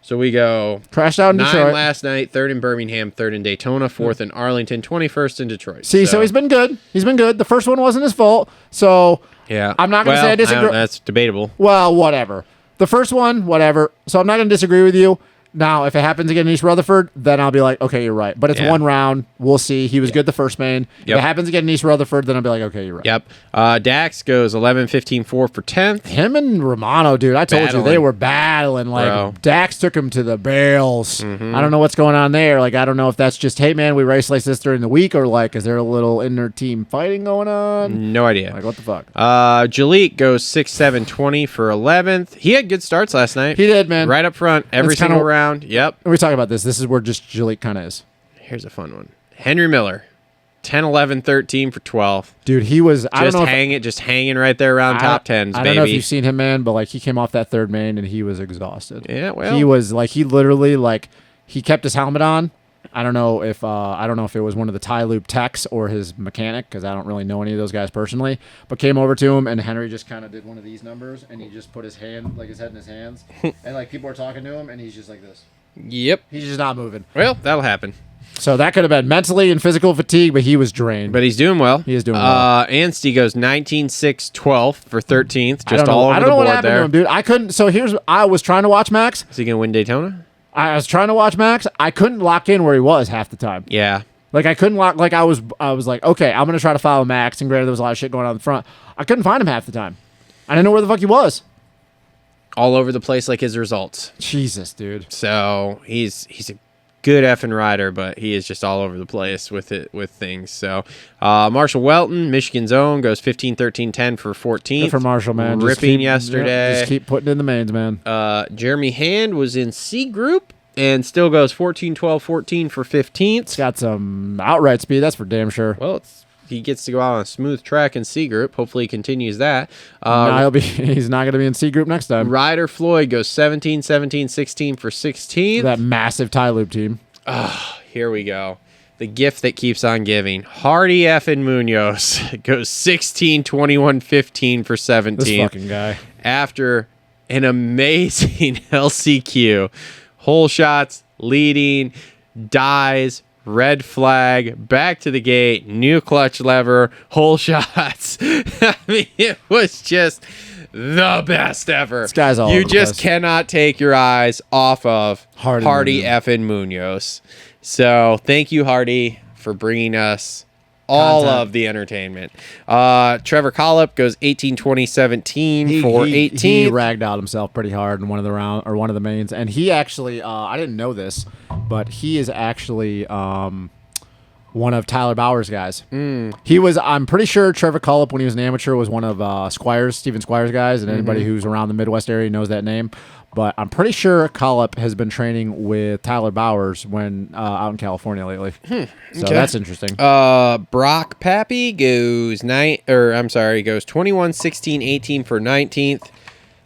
So we go crashed out in 9 Detroit last night, 3rd in Birmingham, 3rd in Daytona, 4th in Arlington, 21st in Detroit. See, so he's been good. He's been good. The first one wasn't his fault. So yeah, I'm not going to say I disagree. That's debatable. Well, whatever. The first one, whatever. So I'm not going to disagree with you. Now, if it happens again in East Rutherford, then I'll be like, okay, you're right. But it's Yeah. one round. We'll see. He was good the first main. If Yep. it happens again in East Rutherford, then I'll be like, okay, you're right. Yep. Dax goes 11, 15, 4 for 10th. Him and Romano, dude, I told you Battling. they were battling. Like Bro. Dax took him to the bales. I don't know what's going on there. Like I don't know if that's just, hey man, we race like this during the week, or like is there a little inner team fighting going on? No idea. Like what the fuck? Jalik goes 6, 7, 20 for 11th. He had good starts last night. He did, man. Right up front, every It's kinda- single round. Yep. When we talk about this, this is where just Jalik kind of is. Here's a fun one. Henry Miller, 10, 11, 13 for 12th. Dude, he was. I don't know. Just hanging right there around top 10s, I baby. don't know if you've seen him, man, but like he came off that third main and he was exhausted. Yeah, well. he was like he literally like he kept his helmet on. I don't know if it was one of the tie loop techs or his mechanic because I don't really know any of those guys personally. But came over to him and Henry just kind of did one of these numbers and he just put his hand like his head in his hands and like people are talking to him and he's just like this. Yep. He's just not moving. Well, that'll happen. So that could have been mentally and physical fatigue, but he was drained. But he's doing well. He is doing well. Anstey goes 19, 6, 12 for 13th. Just I don't know, all over I don't the know what board happened there. to him, dude. I couldn't. So I was trying to watch Max. Is he going to win Daytona? I was trying to watch Max. I couldn't lock in where he was half the time. Yeah. Like I couldn't lock. Like I was like, okay, I'm gonna try to follow Max. And granted, there was a lot of shit going on in the front. I couldn't find him half the time. I didn't know where the fuck he was. All over the place like his results. Jesus, dude. So he's a good effing rider, but he is just all over the place with things. So Marshall Welton, Michigan's own, goes 15, 13, 10 for 14th. Good for Marshall, man. Ripping yesterday. Just keep putting in the mains, man. Jeremy Hand was in C group and still goes 14, 12, 14 for 15th. It's got some outright speed. That's for damn sure. Well, he gets to go out on a smooth track in C group. Hopefully he continues that. No, he's not going to be in C group next time. Ryder Floyd goes 17, 17, 16 for 16th. That massive tie loop team. Here we go. The gift that keeps on giving. Hardy effing Munoz goes 16, 21, 15 for 17th. This fucking guy. After an amazing LCQ. Hole shots, leading, dies, red flag, back to the gate, new clutch lever, hole shots. I mean, it was just the best ever. This guy's all You over the just place. cannot take your eyes off of Hardy effing Munoz. So thank you, Hardy, for bringing us all Content. of the entertainment. Trevor Collip goes 18, 20, 17 for 18th. He ragged out himself pretty hard in one of the mains, and he actually I didn't know this, but he is actually one of Tyler Bauer's guys. He was. I'm pretty sure Trevor Collip, when he was an amateur, was one of Steven Squire's guys, and anybody who's around the Midwest area knows that name. But I'm pretty sure Collip has been training with Tyler Bowers when out in California lately. So that's interesting. Brock Pappy goes 21, 16, 18 for 19th.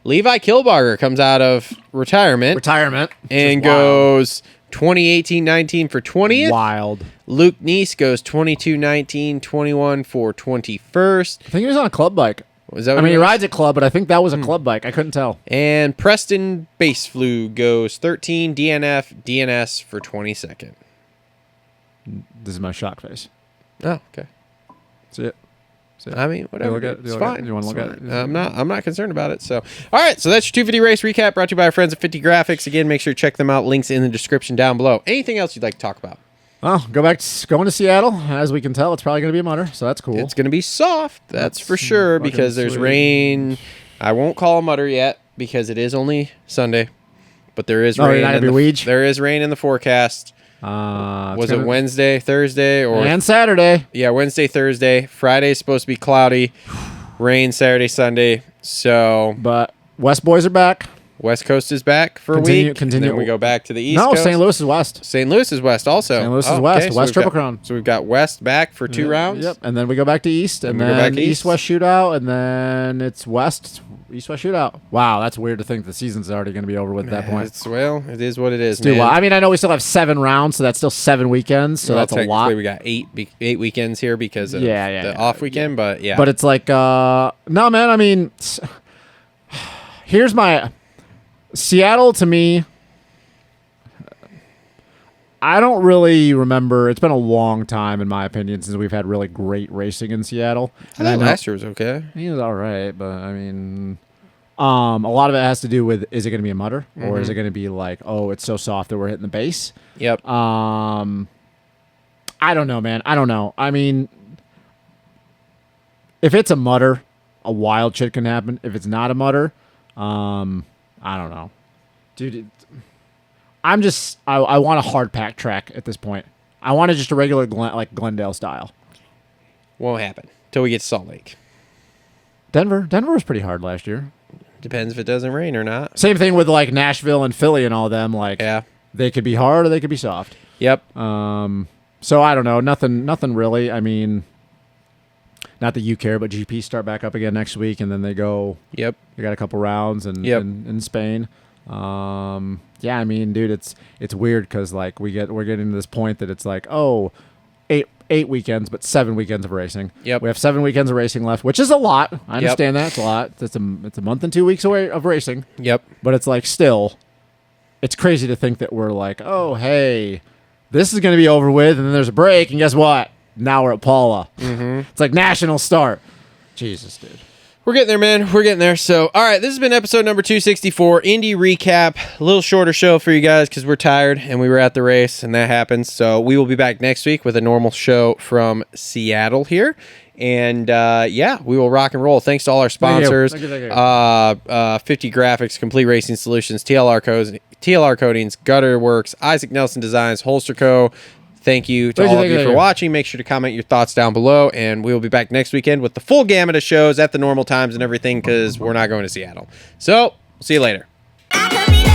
Levi Kilbarger comes out of retirement and Just wild. goes 20, 18, 19 for 20th. Wild. Luke Neese goes 22, 19, 21 for 21st. I think he was on a club bike. Was that I what mean, it he was? rides a club, but I think that was a club bike. I couldn't tell. And Preston Baseflew goes 13, DNF, DNS for 22nd. This is my shock face. Oh, okay. See it? I mean, whatever. look at- It's you look at- fine. you wanna It's look at fine. it? I'm not concerned about it. So, all right. So that's your 250 race recap brought to you by our friends at 50 Grafx. Again, make sure to check them out. Links in the description down below. Anything else you'd like to talk about? Oh, going to Seattle. As we can tell, it's probably going to be a mutter, so that's cool. It's going to be soft. That's for sure fucking because there's sweet. rain. I won't call a mutter yet because it is only Sunday, but there is Oh, you're rain. not gonna in be the- weege? There is rain in the forecast. Was it Wednesday, Thursday, or and Saturday? Yeah, Wednesday, Thursday. Friday is supposed to be cloudy. Rain Saturday, Sunday. So But West boys are back. West Coast is back for a Continue- week. continue. Then we go back to the East No, Coast. St. Louis is West. St. Louis is West also. St. Louis is Oh, West. okay, so West we've Triple got- Crown. So we've got West back for two rounds. Yep, and then we go back to East, and we go then back east. East-West shootout, and then it's West, East-West shootout. Wow, that's weird to think the season's already going to be over with at that point. Well, it is what it is, Dude, man. well, I mean, I know we still have 7 rounds, so that's still 7 weekends, so Well, that's a lot. technically we got eight weekends here because of the off weekend, but yeah. But it's like, no, man. I mean, here's my Seattle to me. I don't really remember. It's been a long time, in my opinion, since we've had really great racing in Seattle. I think last year was okay. He was all right, but I mean, A lot of it has to do with, is it going to be a mutter or is it going to be like, oh, it's so soft that we're hitting the base? Yep. I don't know, man. I don't know. I mean, if it's a mutter, a wild shit can happen. If it's not a mutter, I don't know. Dude, I want a hard pack track at this point. I want just a regular Glendale style. Won't happen till we get to Salt Lake. Denver was pretty hard last year. Depends if it doesn't rain or not. Same thing with like Nashville and Philly and all them. Like, Yeah. they could be hard or they could be soft. Yep. So I don't know. Nothing really. I mean, not that you care, but GP start back up again next week, and then they go. Yep. They got a couple rounds in Spain. Yeah, I mean, dude, it's weird because like we're getting to this point that it's like, oh, eight weekends, but 7 weekends of racing. Yep. We have 7 weekends of racing left, which is a lot. I understand that. It's a lot. It's a month and 2 weeks away of racing. Yep. But it's like still, it's crazy to think that we're like, oh, hey, this is going to be over with, and then there's a break, and guess what? Now we're at Paula. Mm-hmm. It's like national start. Jesus, dude. We're getting there, man. We're getting there. So, all right, this has been episode number 264, Indy recap. A little shorter show for you guys because we're tired and we were at the race and that happens. So we will be back next week with a normal show from Seattle here. And, yeah, we will rock and roll. Thanks to all our sponsors. Thank you. 50 Grafx, Complete Racing Solutions, TLR Coatings, Gutter Worx, Isaac Nelson Designs, Holster Co. Thank you to all of you for watching. Make sure to comment your thoughts down below, and we will be back next weekend with the full gamut of shows at the normal times and everything because we're not going to Seattle. So, see you later. I could be